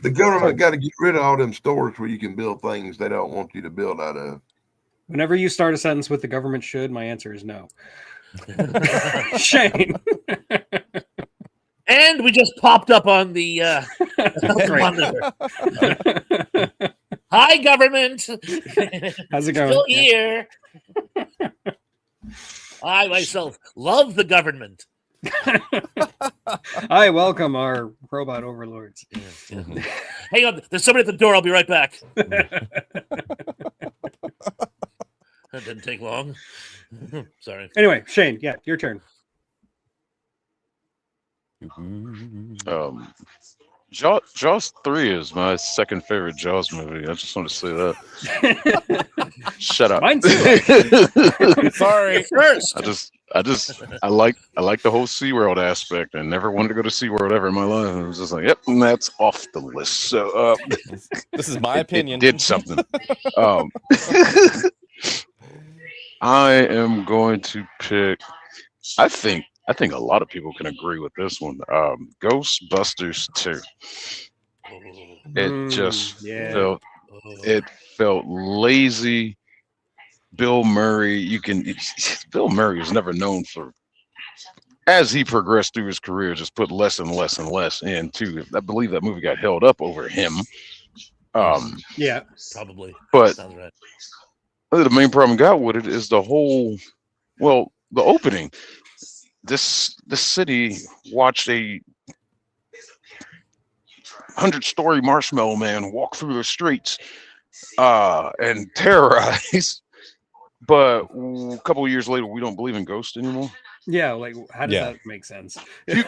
The government got to get rid of all them stores where you can build things they don't want you to build out of. Whenever you start a sentence with "the government should," my answer is no. Shane. And we just popped up on the Great. monitor. Hi, government. How's it going? Still here. I myself love the government. Hi, welcome our robot overlords. Hang on, there's somebody at the door. I'll be right back. That didn't take long. Sorry. Anyway, Shane, yeah, your turn. Jaws 3 is my second favorite Jaws movie. I just want to say that. Shut up. Mine too. Sorry. First. I like the whole SeaWorld aspect. I never wanted to go to SeaWorld ever in my life. I was just like, yep, and that's off the list. So This is my it opinion. did something. I am going to pick I think a lot of people can agree with this one. Ghostbusters 2. It just yeah. felt lazy. Bill Murray, Bill Murray was never known for, as he progressed through his career, just put less and less and less into. I believe that movie got held up over him. Yeah, Probably. But Sounds right. the main problem got with it is the opening. The city watched a 100-story marshmallow man walk through the streets and terrorize. But a couple of years later, we don't believe in ghosts anymore. yeah. Like, how does that make sense? You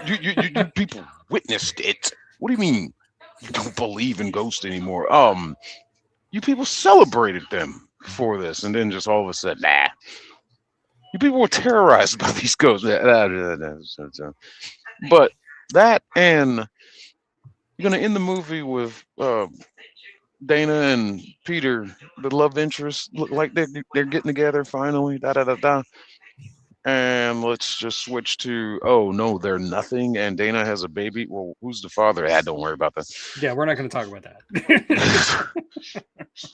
people witnessed it. What do you mean you don't believe in ghosts anymore? You people celebrated them for this, and then just all of a sudden, nah. You people were terrorized by these ghosts. But that, and you're gonna end the movie with Dana and Peter, the love interest, look like they're getting together finally. And let's just switch to, oh no, they're nothing, and Dana has a baby. Well, who's the father? Don't worry about that. Yeah, we're not going to talk about that.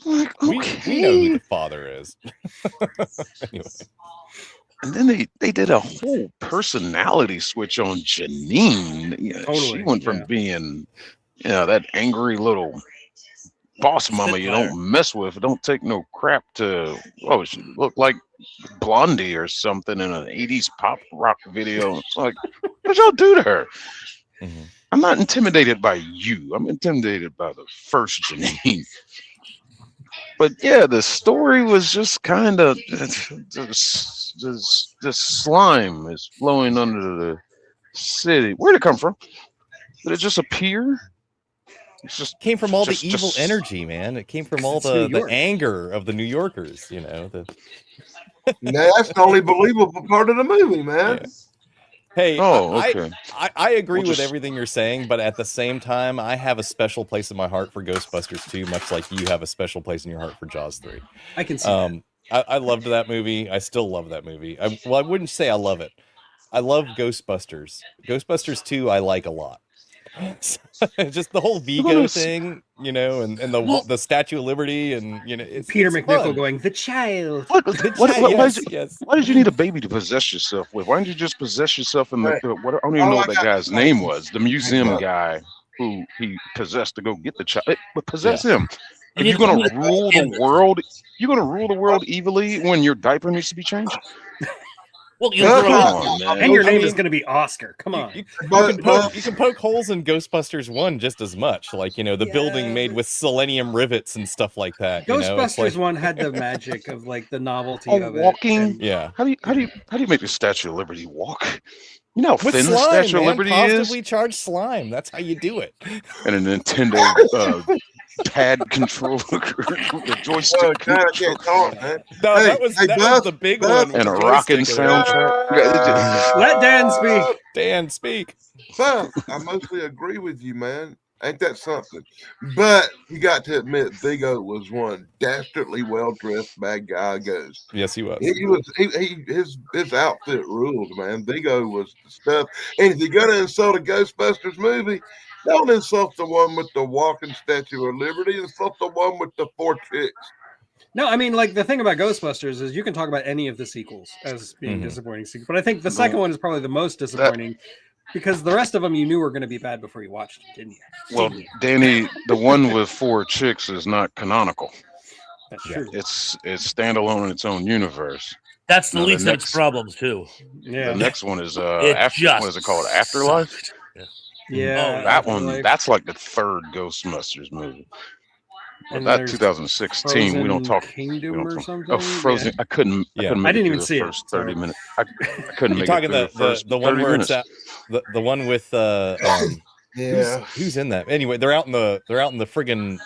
Like, we know who the father is. Anyway. And then they did a whole personality switch on Janine. She went from being, that angry little boss mama you don't mess with, don't take no crap, to, she looked like Blondie or something in an 80s pop rock video. It's like, what y'all do to her? Mm-hmm. I'm not intimidated by you. I'm intimidated by the first Janine. But yeah, the story was just kind of, the slime is flowing under the city. Where'd it come from? Did it just appear? It just came from all the evil energy, man. It came from all the anger of the New Yorkers, That's the only believable part of the movie, man. Yeah. Hey, okay. I agree with everything you're saying, but at the same time, I have a special place in my heart for Ghostbusters 2, much like you have a special place in your heart for Jaws 3. I can see that. I loved that movie. I still love that movie. I wouldn't say I love it. I love Ghostbusters. Ghostbusters 2, I like a lot. Just the whole Vigo thing, and the Statue of Liberty, and it's Peter McNichol fun. going, the child. Why did you need a baby to possess yourself with? Why didn't you just possess yourself in I don't even know what that guy's name was. The museum guy who he possessed to go get the child. But possess him. Are you gonna rule the world? You're gonna rule the world evilly when your diaper needs to be changed? Well, and your name is going to be Oscar. Come on. You can poke holes in Ghostbusters 1 just as much. Like, the building made with selenium rivets and stuff like that. Ghostbusters 1 had the magic of like the novelty of walking. it. How do you make the Statue of Liberty walk? You know how with thin slime, the Statue of Liberty positively is? charged slime. That's how you do it. And a Nintendo pad controller, the joystick. Man. No, that was the big one. And a rocking soundtrack. Let Dan speak. Dan, speak. Well, I mostly agree with you, man. Ain't that something? But you got to admit, Vigo was one dastardly well-dressed bad guy ghost. Yes, he was. His outfit ruled, man. Vigo was the stuff. And if you're gonna insult a Ghostbusters movie, don't insult the one with the walking Statue of Liberty. Insult the one with the 4 chicks. No, I mean, like, the thing about Ghostbusters is you can talk about any of the sequels as being disappointing sequels, but I think the second one is probably the most disappointing because the rest of them you knew were going to be bad before you watched it, didn't you? Well, Danny, the one with 4 chicks is not canonical. That's true. It's standalone in its own universe. That's the least of its problems too. Yeah. The next one is what is it called? Afterlife? Yeah. That one, that's like the third Ghostbusters movie. But that 2016, we don't talk. Kingdom or something. Oh, Frozen! Yeah. I couldn't make I didn't even the see first it. 30 minutes. I couldn't make talking it through the one where minutes. it's at, the one with who's in that? Anyway, they're out in the friggin'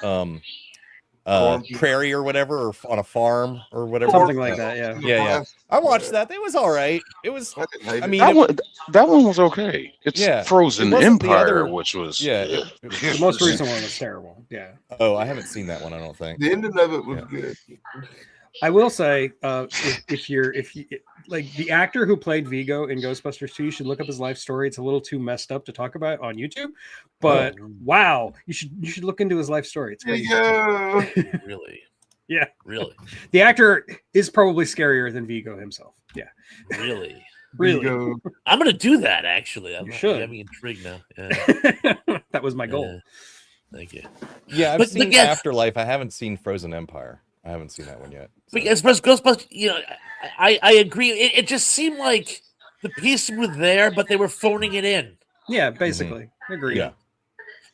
prairie or whatever, or on a farm or whatever. Something like that. Yeah. Yeah. I watched that. It was all right. It was. I mean, that one was okay. It's Frozen Empire, which was the most recent one was terrible. Yeah. Oh, I haven't seen that one. I don't think the ending of it was good. I will say, if like the actor who played Vigo in Ghostbusters 2, you should look up his life story. It's a little too messed up to talk about on YouTube, but wow, you should look into his life story. It's crazy. Yeah. Really? Yeah. Really? The actor is probably scarier than Vigo himself. Yeah. Really? Really. Vigo. I'm gonna do that actually. You should. I'm intrigued now. Yeah. That was my goal. Thank you. Yeah, I've But seen again- Afterlife. I haven't seen Frozen Empire. I haven't seen that one yet. But as far as Ghostbusters, I agree. It just seemed like the pieces were there, but they were phoning it in. Yeah, basically. Agreed. Yeah.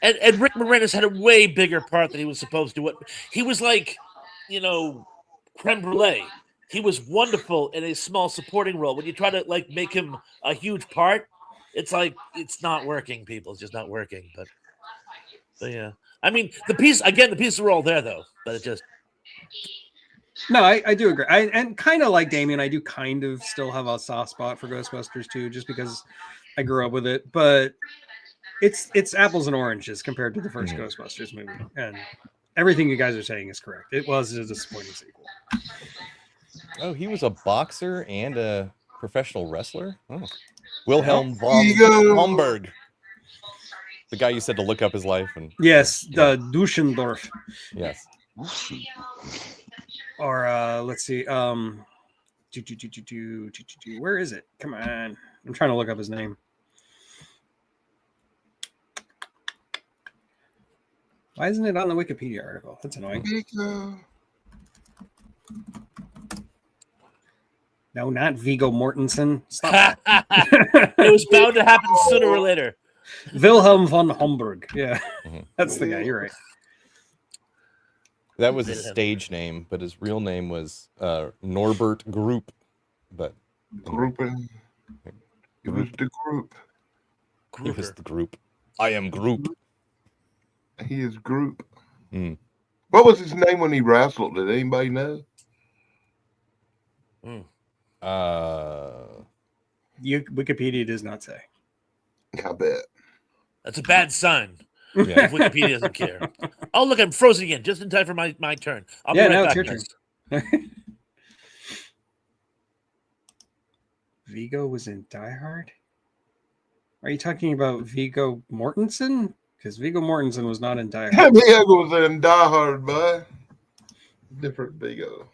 And Rick Moranis had a way bigger part than he was supposed to. He was like, creme brulee. He was wonderful in a small supporting role. When you try to like make him a huge part, it's like it's not working. People, it's just not working. But yeah, I mean, the pieces were all there though. But it just No, I do agree. And kind of like Damien, I do kind of still have a soft spot for Ghostbusters 2, just because I grew up with it. But it's apples and oranges compared to the first Ghostbusters movie. And everything you guys are saying is correct. It was a disappointing sequel. Oh, he was a boxer and a professional wrestler? Oh. Wilhelm von Vigo. Homburg. The guy you said to look up his life. And Yes, the Dusseldorf. yes. Or let's see. Where is it? Come on. I'm trying to look up his name. Why isn't it on the Wikipedia article? That's annoying. Vigo. No, not Viggo Mortensen. Stop. it was bound to happen sooner or later. Wilhelm von Homburg. Yeah, that's the guy. You're right. That was his stage name, but his real name was Norbert Group. But Grouping. It was the group. he was the group. I am Group. He is group. Mm. What was his name when he wrestled? Did anybody know? Wikipedia does not say. I bet. That's a bad sign. Yeah. If Wikipedia doesn't care. Oh, look, I'm frozen again, just in time for my turn. I'll be right now back. it's your guys. turn. Vigo was in Die Hard? Are you talking about Viggo Mortensen? Because Viggo Mortensen was not in Die Hard. Vigo was in Die Hard, boy. Different Vigo.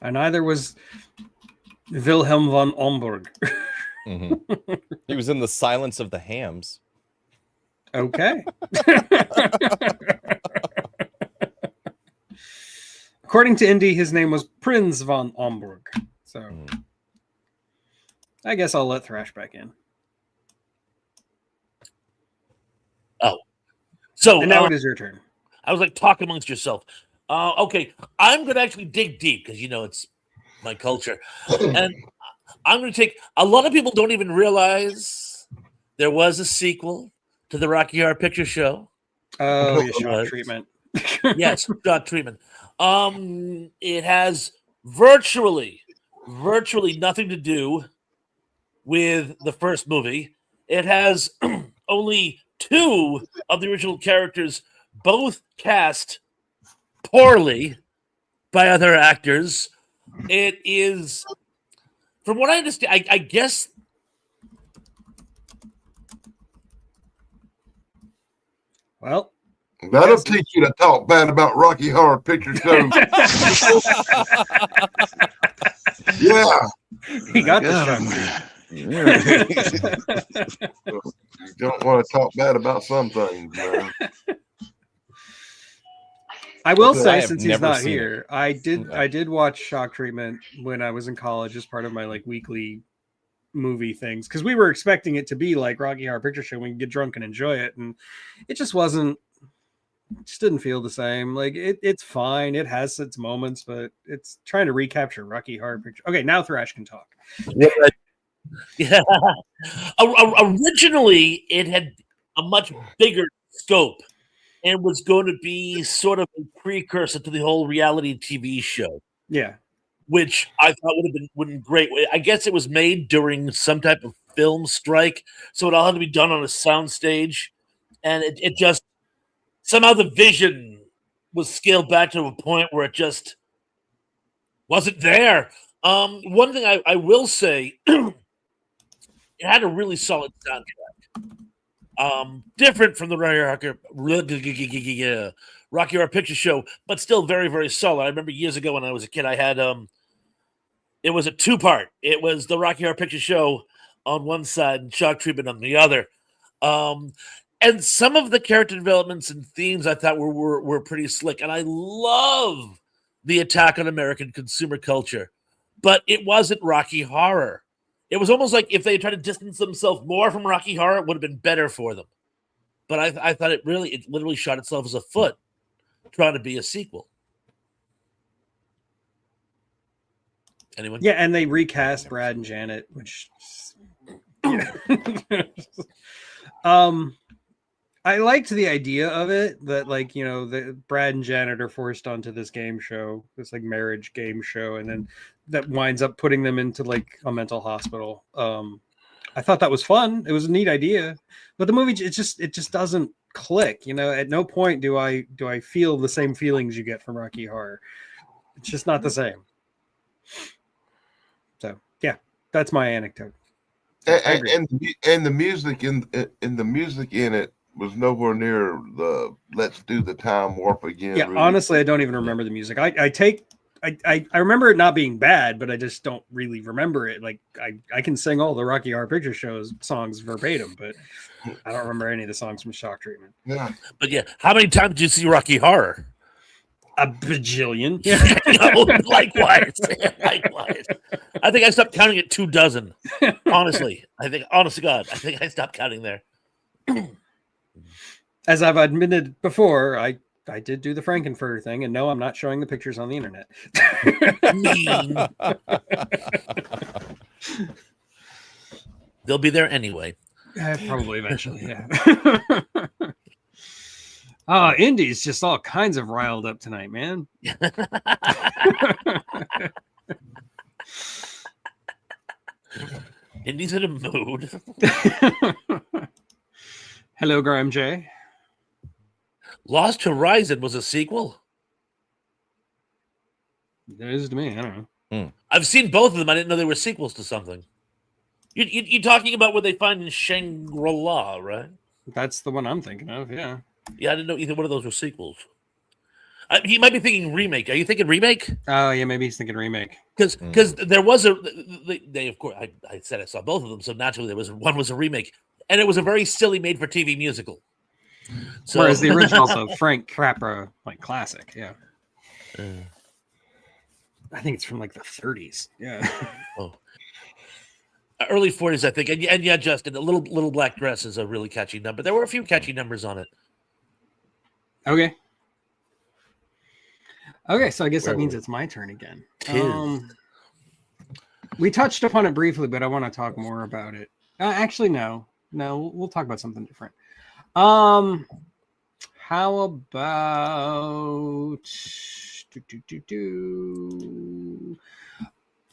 And neither was Wilhelm von Homburg. He was in The Silence of the Hams. Okay. According to Indy, his name was Prinz von Homburg. So I guess I'll let Thrash back in. Oh. So And now it is your turn. I was like, talk amongst yourself. Okay, I'm going to actually dig deep because, it's my culture. And I'm going to take, a lot of people don't even realize there was a sequel to the Rocky Horror Picture Show. Oh, your shock treatment. Yes, shot treatment. It has virtually nothing to do with the first movie. It has only 2 of the original characters, both cast poorly by other actors. It is, from what I understand, I guess. Well, that'll teach you to talk bad about Rocky Horror Picture Show. Yeah. he got the shock. You don't want to talk bad about some things, man. I will I say, have since he's never not seen here, I did watch Shock Treatment when I was in college as part of my weekly movie things, because we were expecting it to be like Rocky Horror Picture Show. We can get drunk and enjoy it, and it just wasn't. It just didn't feel the same. It's fine. It has its moments, but it's trying to recapture Rocky Horror Picture. Okay, now Thrash can talk. Yeah. Originally, it had a much bigger scope and was going to be sort of a precursor to the whole reality TV show. Yeah. Which I thought would have been great. I guess it was made during some type of film strike, so it all had to be done on a soundstage. and it just somehow the vision was scaled back to a point where it just wasn't there. One thing I will say, it had a really solid soundtrack. Different from the Rocky Horror Picture Show, but still very, very solid. I remember years ago when I was a kid, I had it was a two-part. It was the Rocky Horror Picture Show on one side and Shock Treatment on the other. And some of the character developments and themes I thought were pretty slick. And I love the attack on American consumer culture, but it wasn't Rocky Horror. It was almost like if they tried to distance themselves more from Rocky Horror, it would have been better for them. But I thought it literally shot itself as a foot trying to be a sequel. Anyone? Yeah, and they recast Brad and Janet, which I liked the idea of it, that like, you know, the Brad and Janet are forced onto this game show, this like marriage game show, and then that winds up putting them into like a mental hospital. I thought that was fun. It was a neat idea, but the movie it just doesn't click. You know, at no point do I feel the same feelings you get from Rocky Horror. It's just not the same. So yeah, that's my anecdote. And the music in it was nowhere near the "Let's Do the Time Warp Again." Yeah, really. honestly, I don't even remember the music. I remember it not being bad, but I just don't really remember it. Like I can sing all the Rocky Horror Picture Show's songs verbatim, but I don't remember any of the songs from Shock Treatment. Yeah, but yeah, how many times did you see Rocky Horror? A bajillion. No, likewise. Likewise. I think I stopped counting at 24. Honestly, honest to God, I think I stopped counting there. As I've admitted before, I did do the Frankenfurter thing, and no, I'm not showing the pictures on the internet. Mean. They'll be there anyway. Probably eventually, yeah. Indy's just all kinds of riled up tonight, man. Indy's in a mood. Hello, Graham J. Lost Horizon was a sequel? It is to me. I don't know. I've seen both of them. I didn't know they were sequels to something. You're talking about what they find in Shangri-La, right? That's the one I'm thinking of, yeah. Yeah, I didn't know either one of those were sequels. He might be thinking remake. Are you thinking remake? Oh, yeah, maybe he's thinking remake. Because there was they of course, I said I saw both of them, so naturally one was a remake. And it was a very silly made-for-TV musical. So, whereas the original's a Frank Capra like classic, yeah. I think it's from like the 30s. Yeah. Oh. Early 40s, I think. And yeah, Justin, the little black dress is a really catchy number. There were a few catchy numbers on it. Okay, so I guess that means it's my turn again. We touched upon it briefly, but I want to talk more about it. Actually, no, we'll talk about something different. How about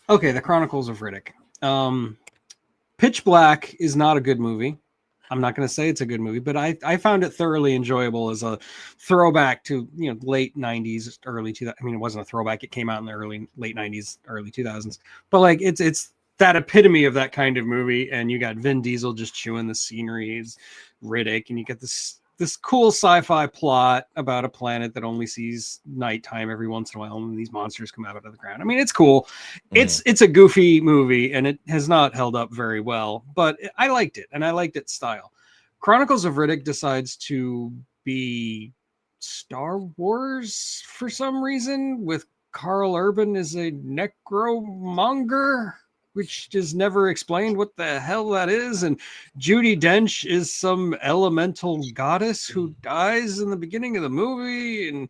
Okay, The Chronicles of Riddick. Pitch Black is not a good movie. I'm not going to say it's a good movie, but I found it thoroughly enjoyable as a throwback to, you know, late 90s, early 2000s. I mean, it wasn't a throwback. It came out in the late 90s, early 2000s. But like it's that epitome of that kind of movie. And you got Vin Diesel just chewing the scenery as Riddick, and you get this cool sci-fi plot about a planet that only sees nighttime every once in a while, and these monsters come out of the ground. I mean, it's cool. It's a goofy movie, and it has not held up very well, but I liked it, and I liked its style. Chronicles of Riddick decides to be Star Wars for some reason, with Carl Urban as a necromonger, which is never explained what the hell that is. And Judi Dench is some elemental goddess who dies in the beginning of the movie. And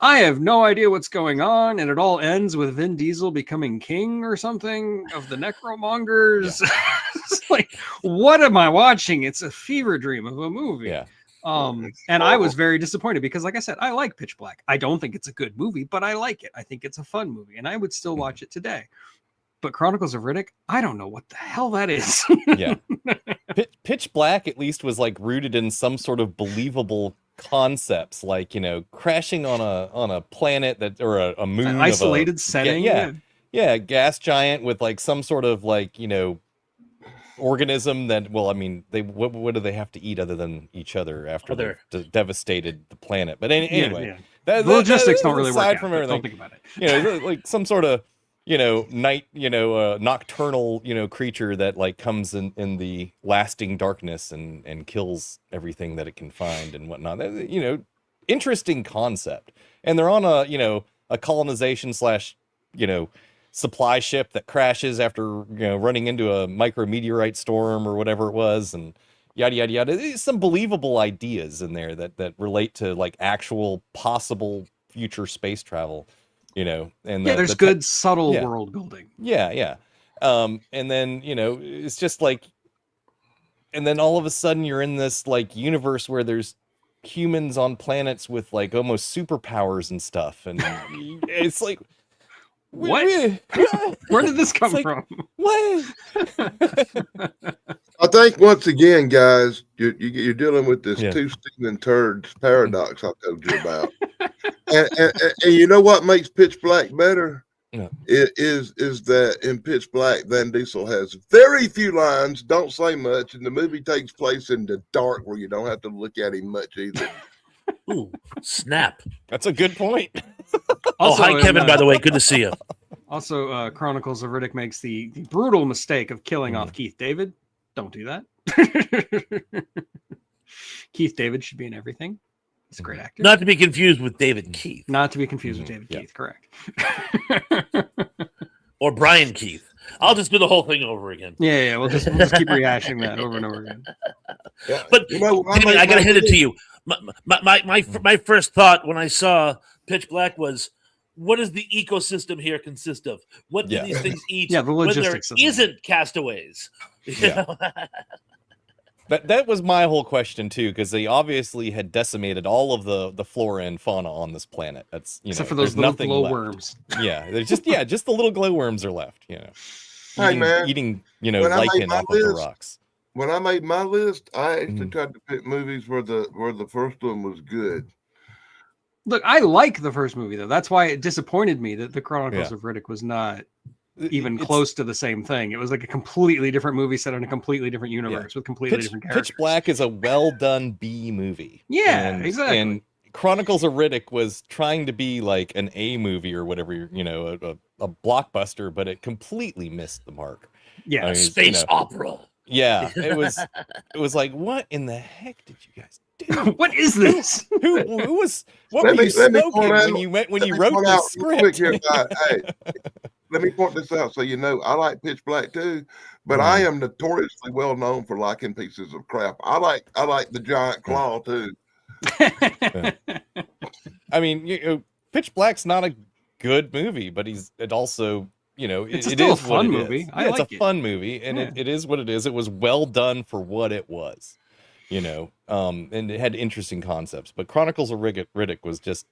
I have no idea what's going on. And it all ends with Vin Diesel becoming king or something of the necromongers. Yeah. It's like, what am I watching? It's a fever dream of a movie. Yeah. And I was very disappointed because, like I said, I like Pitch Black. I don't think it's a good movie, but I like it. I think it's a fun movie, and I would still watch it today. but Chronicles of Riddick, I don't know what the hell that is. Yeah. Pitch Black at least was like rooted in some sort of believable concepts, like, you know, crashing on a planet that, or a moon, An of isolated a, setting. yeah, gas giant with like some sort of like, you know, organism that, well, I mean, they what do they have to eat other than each other after they've devastated the planet? But anyway, the logistics don't really work out. From everything, don't think about it. You know, like some sort of, you know, nocturnal, you know, creature that like comes in the lasting darkness and kills everything that it can find and whatnot. You know, interesting concept. And they're on a, you know, a colonization / you know, supply ship that crashes after, you know, running into a micrometeorite storm or whatever it was, and yada yada yada. There's some believable ideas in there that relate to like actual possible future space travel, you know. And there's good subtle world building. Yeah. And then, you know, it's just like, and then all of a sudden you're in this like universe where there's humans on planets with like almost superpowers and stuff, and it's like, what? Where did this come from? What? I think once again, guys, you're dealing with this two steaming turds paradox I told you about, and you know what makes Pitch Black better? Yeah. It is that in Pitch Black, Van Diesel has very few lines, don't say much, and the movie takes place in the dark where you don't have to look at him much either. Ooh, snap! That's a good point. Also, hi, Kevin, by the way. Good to see you. Also, Chronicles of Riddick makes the brutal mistake of killing off Keith David. Don't do that. Keith David should be in everything. He's a great actor. Not to be confused with David Keith. Not to be confused with David Keith, correct. Or Brian Keith. I'll just do the whole thing over again. Yeah, we'll just keep rehashing that over and over again. Yeah. But you know, I gotta hand it to you. My first thought when I saw Pitch Black was, what does the ecosystem here consist of? What do these things eat the when there logistics isn't castaways? You know? That was my whole question too, because they obviously had decimated all of the flora and fauna on this planet. That's, you except know, for those little glowworms. Yeah, there's just the little glowworms are left. You know, eating you know, lichen off of the rocks. When I made my list, I actually tried to pick movies where the first one was good. Look, I like the first movie though. That's why it disappointed me that the Chronicles of Riddick was not even close to the same thing. It was like a completely different movie set in a completely different universe with completely different characters. Pitch Black is a well done B movie. Yeah, exactly. And Chronicles of Riddick was trying to be like an A movie or whatever, you know, a blockbuster, but it completely missed the mark. Yeah, I mean, space opera. Yeah, it was like, what in the heck did you guys do? What is this? What were you smoking when you wrote this script? Here, hey, let me point this out so you know. I like Pitch Black too, but I am notoriously well known for liking pieces of crap. I like the giant claw too. I mean, you know, Pitch Black's not a good movie, but it also, you know, it's it still is a fun what it movie. Is. Yeah, it's a fun movie, and it is what it is. It was well done for what it was, you know, and it had interesting concepts. But Chronicles of Riddick was just,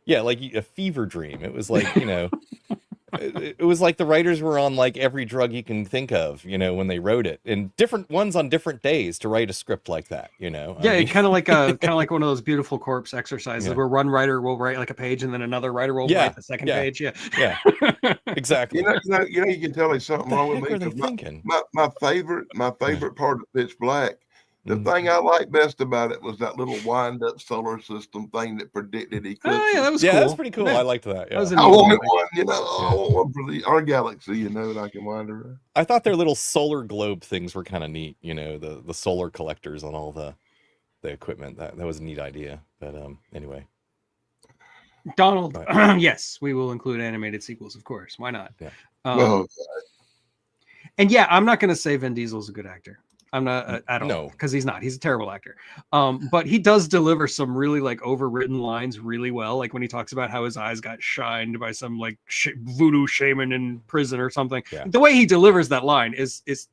like a fever dream. It was like, you know, it was like the writers were on like every drug you can think of, you know, when they wrote it, and different ones on different days to write a script like that, you know. Yeah, kind of like one of those beautiful corpse exercises where one writer will write like a page and then another writer will write the second page. Yeah, exactly. You can tell there's something wrong with me. My favorite part of Pitch Black. The thing I liked best about it was that little wind-up solar system thing that predicted eclipses. Oh, yeah, that was cool. That was pretty cool. Yeah. I liked that. Yeah. I wanted one, you know. I want one for our galaxy, you know, that I can wander around. I thought their little solar globe things were kind of neat, you know, the solar collectors on all the equipment. That was a neat idea. But anyway. Donald, yes, we will include animated sequels, of course. Why not? Yeah. And I'm not going to say Vin Diesel's a good actor. I'm not at all, because he's not. He's a terrible actor. But he does deliver some really like overwritten lines really well. Like when he talks about how his eyes got shined by some like voodoo shaman in prison or something. Yeah. The way he delivers that line is it's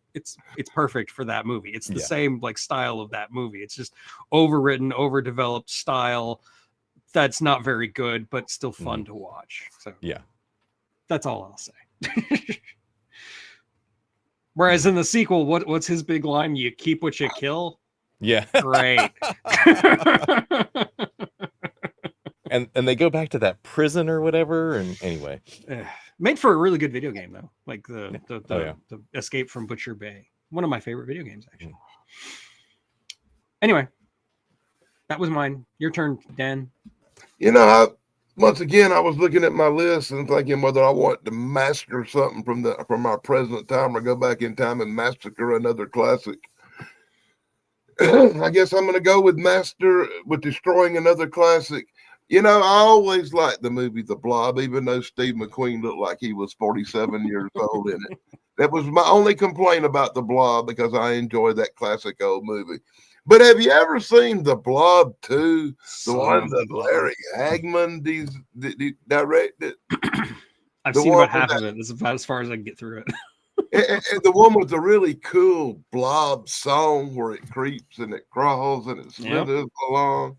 perfect for that movie. It's the same like style of that movie. It's just overwritten, overdeveloped style that's not very good, but still fun to watch. So that's all I'll say. Whereas in the sequel, what's his big line? You keep what you kill. Yeah. Great. and they go back to that prison or whatever. And anyway, made for a really good video game though. Like the yeah. Escape from Butcher Bay. One of my favorite video games, actually. Anyway, that was mine. Your turn, Dan. You know, once again, I was looking at my list and thinking whether I want to master something from our present time or go back in time and massacre another classic. I guess I'm going to go with destroying another classic. You know, I always liked the movie The Blob, even though Steve McQueen looked like he was 47 years old in it. That was my only complaint about The Blob because I enjoy that classic old movie. But have you ever seen The Blob 2? The one that Larry Hagman directed? I've seen about half of it. It's about as far as I can get through it. and the one with the really cool Blob song where it creeps and it crawls and it slithers along.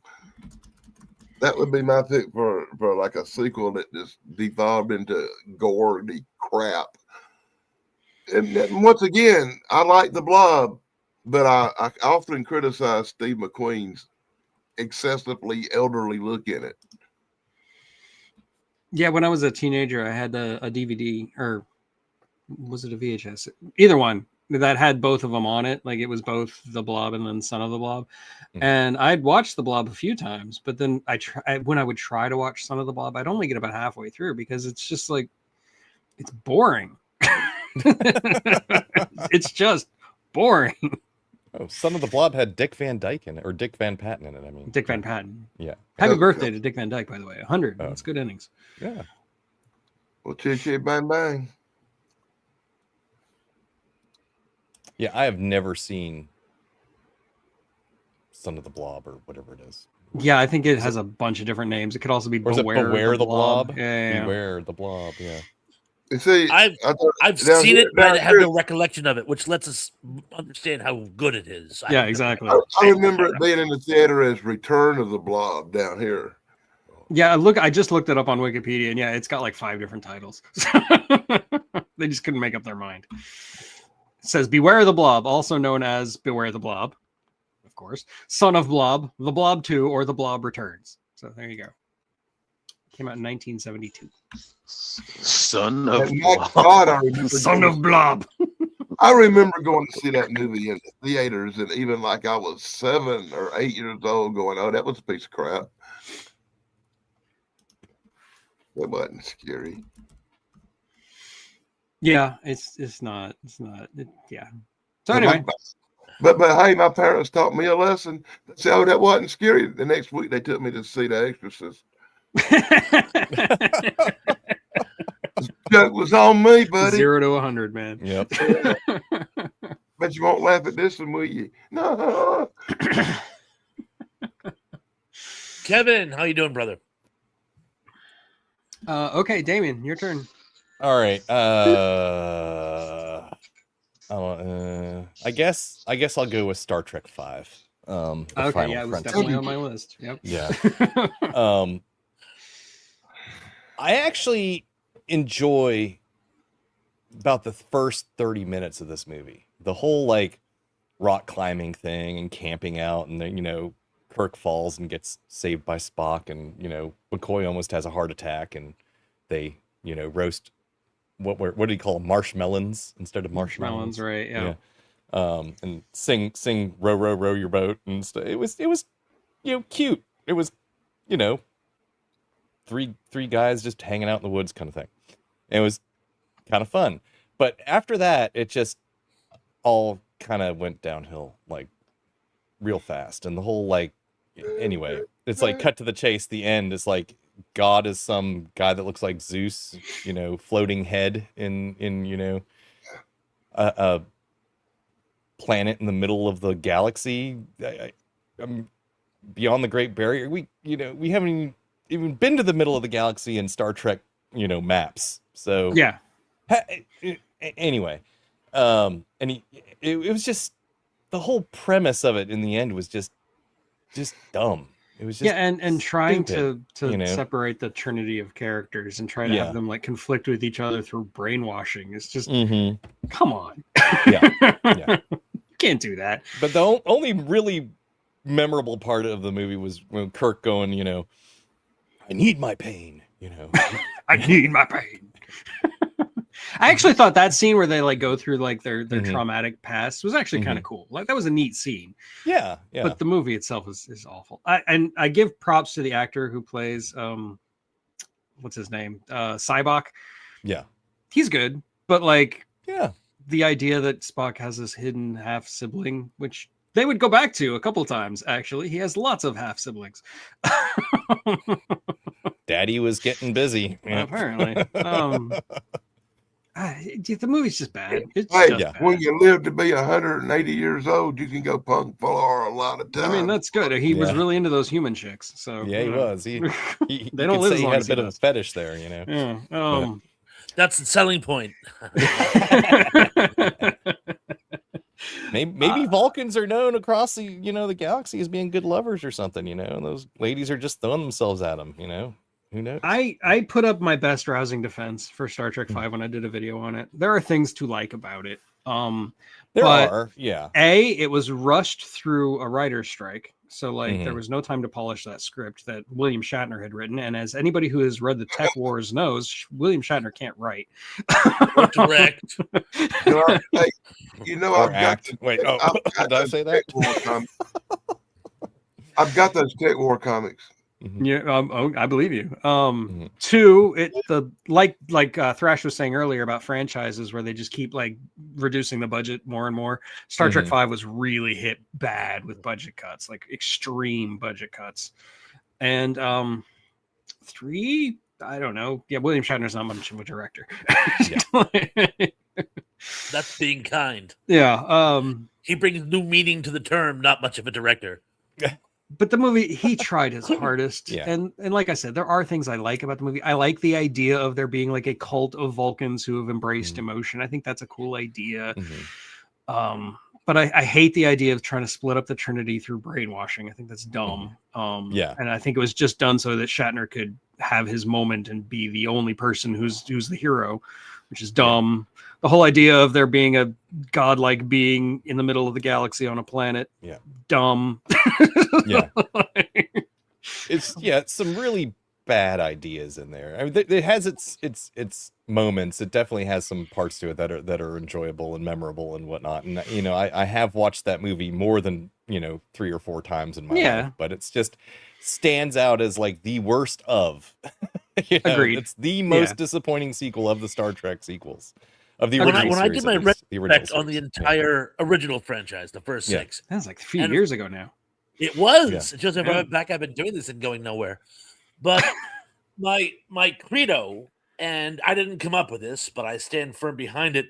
That would be my pick for like a sequel that just devolved into gory crap. And once again, I like The Blob, but I often criticize Steve McQueen's excessively elderly look in it. Yeah, when I was a teenager, I had a DVD, or was it a VHS? Either one that had both of them on it. Like it was both The Blob and then Son of the Blob. Mm-hmm. And I'd watched The Blob a few times, but then when I would try to watch Son of the Blob, I'd only get about halfway through because it's just like, it's boring. It's just boring. Oh, Son of the Blob had Dick Van Dyke in it, or Dick Van Patten in it. I mean, Dick Van Patten. Yeah. Happy birthday to Dick Van Dyke, by the way. 100. That's good innings. Yeah. Well, chitty bang bang. Yeah, I have never seen Son of the Blob or whatever it is. Yeah, I think it has a bunch of different names. It could also be Beware the Blob. Yeah. Beware the Blob. Yeah. You see, I've seen it, but I have no recollection of it, which lets us understand how good it is. Yeah, exactly. I remember it being in the theater as Return of the Blob down here. Yeah, I just looked it up on Wikipedia, and yeah, it's got like 5 different titles. They just couldn't make up their mind. It says Beware the Blob, also known as Beware the Blob, of course, Son of Blob, The Blob 2, or The Blob Returns. So there you go. Came out in 1972. Son of Blob. God, I remember Son of Blob. I remember going to see that movie in the theaters, and even like I was 7 or 8 years old, going, "Oh, that was a piece of crap." It wasn't scary. Yeah, it's not. Yeah. So anyway. But hey, my parents taught me a lesson. They said, "Oh, that wasn't scary." The next week, they took me to see The Exorcist. The joke was on me, buddy. 0 to 100, man. Yep. Bet you won't laugh at this one, will you? No. Kevin, how you doing, brother? Okay, Damien, your turn. All right. I guess I'll go with Star Trek 5. Okay, yeah, it was definitely on my list. Yep. Yeah. I actually enjoy about the first 30 minutes of this movie. The whole like rock climbing thing and camping out, and then Kirk falls and gets saved by Spock, and McCoy almost has a heart attack, and they roast what do you call them? Marshmallows instead of marshmallows. Right? Yeah. And sing row row row your boat, and it was cute. It was three guys just hanging out in the woods kind of thing. It was kind of fun. But after that, it just all kind of went downhill like real fast. And the whole anyway, it's like cut to the chase. The end is like God is some guy that looks like Zeus, floating head in a planet in the middle of the galaxy. I'm beyond the Great Barrier. We haven't even been to the middle of the galaxy in Star Trek, maps. So yeah. Anyway, and it was just the whole premise of it in the end was just dumb. It was just and trying stupid, to separate the trinity of characters and try to have them like conflict with each other through brainwashing. It's just come on. Yeah. Can't do that. But the only really memorable part of the movie was when Kirk going, I need my pain, I need my pain. I actually thought that scene where they like go through like their traumatic past was actually kind of cool. Like that was a neat scene. Yeah. But the movie itself is awful. I give props to the actor who plays what's his name? Cybok. Yeah. He's good, but like the the idea that Spock has this hidden half sibling, which they would go back to a couple times, actually. He has lots of half siblings. Daddy was getting busy. Apparently. The movie's just bad. It's Hey, just bad. when you live to be 180 years old, you can go punk full a lot of time. I mean, that's good. He was really into those human chicks. So yeah, he was. He they don't live as he long had as a bit he of a does. fetish there, Yeah. That's the selling point. Maybe Vulcans are known across the the galaxy as being good lovers or something. And those ladies are just throwing themselves at them. Who knows? I put up my best rousing defense for Star Trek V when I did a video on it. There are things to like about it. There are, yeah. It was rushed through a writer's strike. So like there was no time to polish that script that William Shatner had written. And as anybody who has read the Tech Wars knows, William Shatner can't write. Or direct. I've got Wait, did I say that? I've got those Tech War comics. Yeah, I believe you. Two, like Thrash was saying earlier about franchises where they just keep like reducing the budget more and more. Star Trek V was really hit bad with budget cuts, like extreme budget cuts. And 3, I don't know. Yeah, William Shatner's not much of a director. That's being kind. Yeah. He brings new meaning to the term, not much of a director. But the movie, he tried his hardest. And like I said, there are things I like about the movie. I like the idea of there being like a cult of Vulcans who have embraced emotion. I think that's a cool idea. But I hate the idea of trying to split up the Trinity through brainwashing. I think that's dumb. And I think it was just done so that Shatner could have his moment and be the only person who's the hero, which is dumb. The whole idea of there being a godlike being in the middle of the galaxy on a planet, dumb. It's some really bad ideas in there. I mean, it has its moments. It definitely has some parts to it that are enjoyable and memorable and whatnot. And I have watched that movie more than 3 or 4 times in my life, but it's just stands out as like the worst of. Agreed. It's the most disappointing sequel of the Star Trek sequels. Of the When original I did my retrospect on the series. entire original franchise, the first 6. That was like a few years ago now. It was. It's just if I went back, I've been doing this and going nowhere. But my credo, and I didn't come up with this, but I stand firm behind it.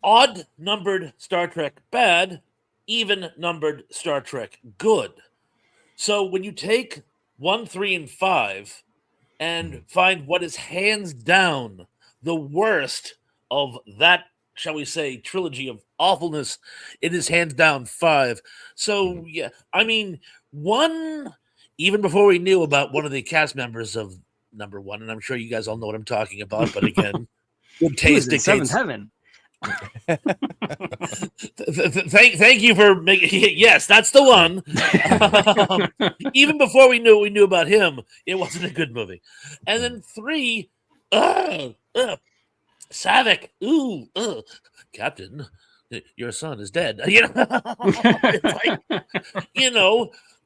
Odd numbered Star Trek bad, even numbered Star Trek good. So when you take 1, 3, and 5 and find what is hands down the worst of that, shall we say, trilogy of awfulness, it is hands down 5. So, yeah, I mean, 1, even before we knew about one of the cast members of number 1, and I'm sure you guys all know what I'm talking about, but again, good taste dictates. Seventh Heaven. Thank you for making. Yes, that's the one. Even before we knew about him, it wasn't a good movie. And then 3, Savick. Captain, your son is dead. It's like,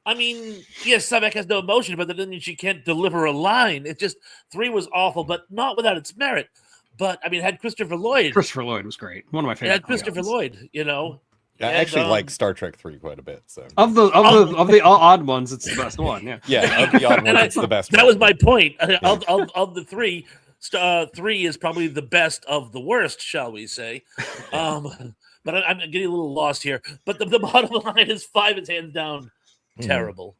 I mean, yes, Savick has no emotion, but that doesn't mean she can't deliver a line. It's just 3 was awful, but not without its merit. But I mean, it had Christopher Lloyd. Christopher Lloyd was great. One of my favorite. It had Christopher Lloyd. I actually like Star Trek 3 quite a bit. So of the odd ones, it's the best one. Yeah, of the odd ones, it's the best. That was my point. Of the 3, 3 is probably the best of the worst, shall we say? But I'm getting a little lost here. But the bottom line is 5 is hands down terrible.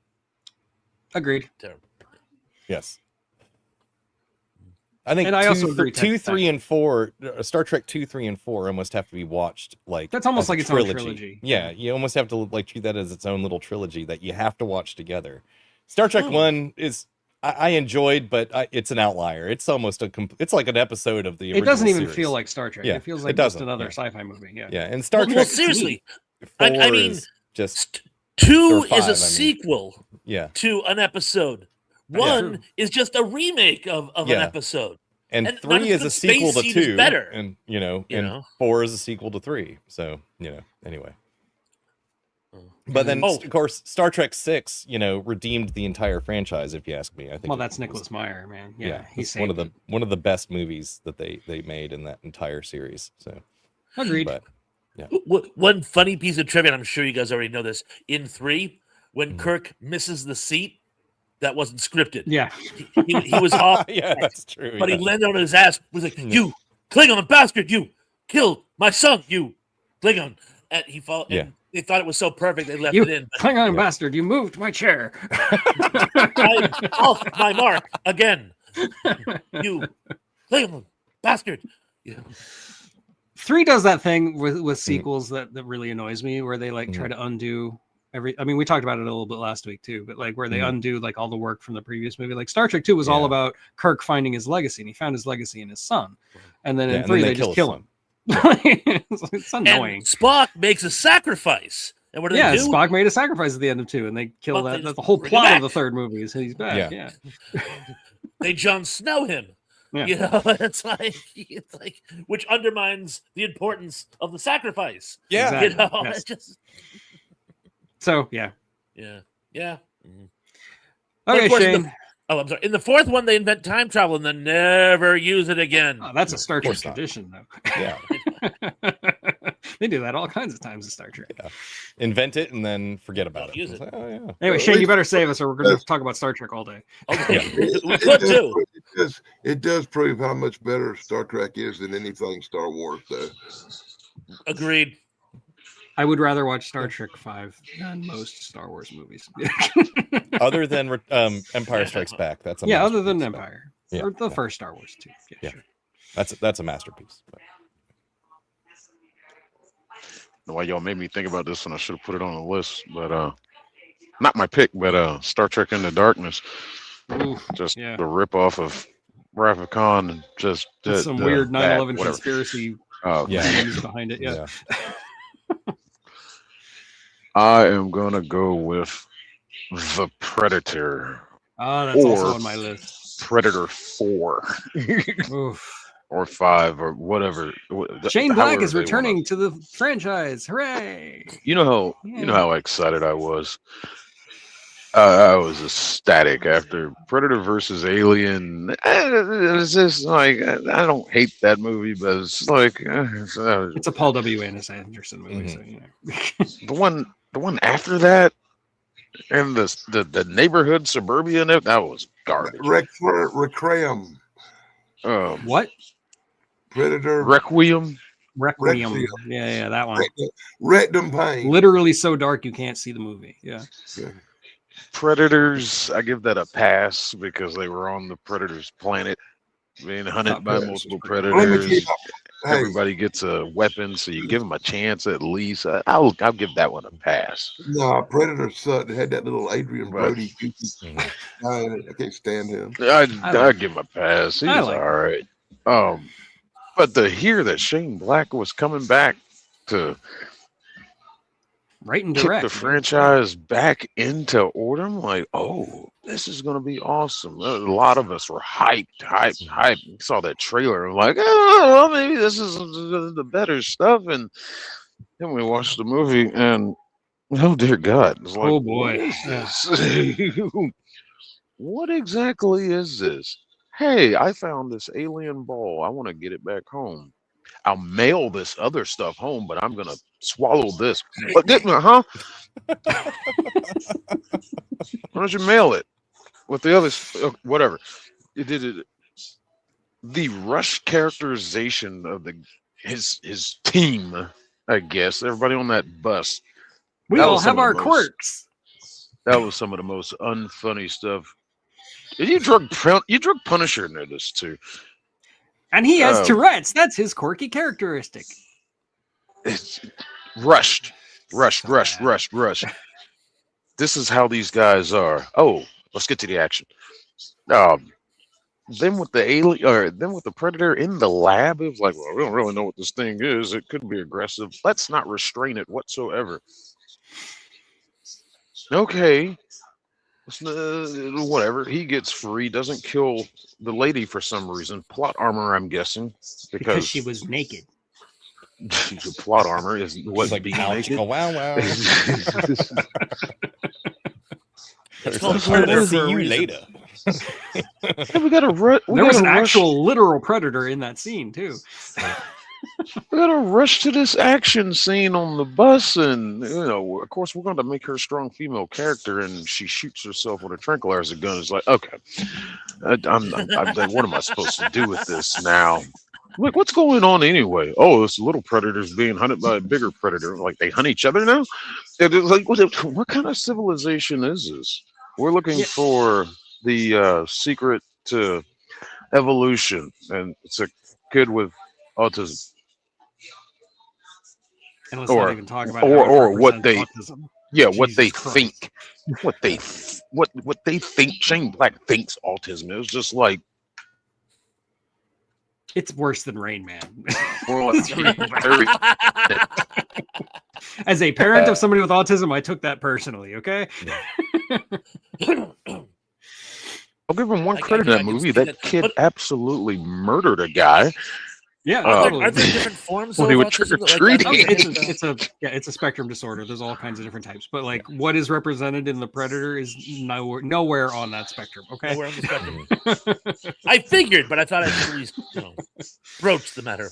Agreed. Terrible. Yes. I think And I also agree, two, 3, and 4, Star Trek 2, 3, and 4 almost have to be watched like That's almost as a like its own trilogy. Yeah, you almost have to like treat that as its own little trilogy that you have to watch together. Star Trek 1 is I enjoyed, but it's an outlier. It's almost it's like an episode of the original It doesn't even series. feel like Star Trek. Yeah, It feels it like just doesn't, another yeah. sci-fi movie. Yeah. Yeah, and Star Well, Trek seriously, 4 I mean, is just 2 or 5, is I a mean. sequel yeah. to an episode. Yeah. 1 is just a remake of an Yeah. episode. And And 3 is a sequel to Space Seed is 2, better, and you and know? 4 is a sequel to 3. So anyway. But then, of course, Star Trek 6, redeemed the entire franchise. If you ask me, I think. Well, that's Nicholas Meyer, man. Yeah, he's one of the best movies that they made in that entire series. So agreed. But yeah, one funny piece of trivia, and I'm sure you guys already know this. In 3, when Kirk misses the seat, that wasn't scripted. Yeah, he was off. yeah, that's true. But he landed on his ass. Was like, "You Klingon bastard! You killed my son! You Klingon!" And he fell. Yeah. And they thought it was so perfect they left you it in. But Klingon bastard! You moved my chair. I'm off my mark again. You Klingon bastard! Yeah. 3 does that thing with sequels that really annoys me, where they like try to undo I mean, we talked about it a little bit last week too, but like where they undo like all the work from the previous movie. Like Star Trek 2 was all about Kirk finding his legacy, and he found his legacy in his son. And then in 3 they just kill him. It's annoying. And Spock makes a sacrifice. And what do they do? Spock made a sacrifice at the end of 2, and they kill that. That's the whole plot of the third movie is he's back. Yeah. They Jon Snow him. Yeah. It's like which undermines the importance of the sacrifice. Yeah. Exactly. It's just so yeah. Mm-hmm. Okay, Shane. I'm sorry. In the 4th one, they invent time travel and then never use it again. Oh, that's a Star Trek tradition, though. Yeah. They do that all kinds of times in Star Trek. Yeah. Invent it and then forget about Use it. it. Oh, yeah. Anyway, Shane, you better save us, or we're going to talk about Star Trek all day. Okay. We could too. It does prove how much better Star Trek is than anything Star Wars, though. Agreed. I would rather watch Star Trek 5 than most Star Wars movies. Other than Empire Strikes Back, that's a other than Empire, Yeah, or the first Star Wars too. Yeah, sure. That's a masterpiece. But. Why y'all made me think about this, and I should have put it on the list, but not my pick, but Star Trek Into Darkness, just the rip off of Wrath of Khan, and just some weird 9/11 conspiracy behind it. Yeah. I am gonna go with The Predator. Oh, that's also on my list. Predator 4. Or 5 or whatever. Shane Black is returning to the franchise. Hooray! You know how excited I was. I was ecstatic after Predator versus Alien. It's just like I don't hate that movie, but it's like it's a Paul W. Anderson movie. So the one after that, and the neighborhood suburbia, that was garbage. Requiem. What? Predator. Requiem. Yeah, that one. Rectum pain. Literally so dark you can't see the movie. Yeah. Predators, I give that a pass because they were on the Predators planet, being hunted by multiple predators. Everybody gets a weapon, so you give them a chance at least. I'll give that one a pass. No, Predator sucked. It had that little Adrian Brody. I can't stand him. I give him a pass. He's all right. But to hear that Shane Black was coming back to right and kick direct the franchise back into order, I'm like, oh, this is gonna be awesome. A lot of us were hyped. We saw that trailer. I'm like, oh, well, maybe this is the better stuff. And then we watched the movie, and oh dear God, it's like, oh boy, what exactly is this? Hey, I found this alien ball. I want to get it back home. I'll mail this other stuff home, but I'm gonna swallow this. Huh? Why don't you mail it with the others? Whatever. It did it. The rush characterization of his team, I guess. Everybody on that bus. We all have our quirks. That was some of the most unfunny stuff. You drug Punisher into this too. And he has Tourette's. That's his quirky characteristic. It's rushed. So This is how these guys are. Oh, let's get to the action. Then with the alien, or then with the predator in the lab, it was like, well, we don't really know what this thing is. It could be aggressive. Let's not restrain it whatsoever. Okay, whatever. He gets free, doesn't kill the lady for some reason. Plot armor, I'm guessing, because she was naked. the plot armor is what like being ouch, naked. oh, wow. It's called Predator. Predator See for a you reason. later. Hey, we gotta There was an actual literal predator in that scene too. We gotta rush to this action scene on the bus, and of course, we're going to make her a strong female character, and she shoots herself with a tranquilizer gun. It's like, okay, what am I supposed to do with this now? Like, what's going on anyway? Oh, this little predator's being hunted by a bigger predator. Like, they hunt each other now? It's like, what kind of civilization is this? We're looking for the secret to evolution, and it's a kid with autism. And let's not even talk about or what they autism. what they Jesus think, what they think Shane Black thinks autism is. Just like, It's worse than Rain Man. well, very, As a parent of somebody with autism, I took that personally. Okay. I'll give him one I credit in that can movie. see That that. kid But- absolutely murdered a guy. Yeah. Are there different forms when of they were autism? trick-or-treating. It's a spectrum disorder. There's all kinds of different types, but like what is represented in the Predator is nowhere on that spectrum. Okay. Nowhere on the spectrum. I figured, but I thought I should at least broach the matter.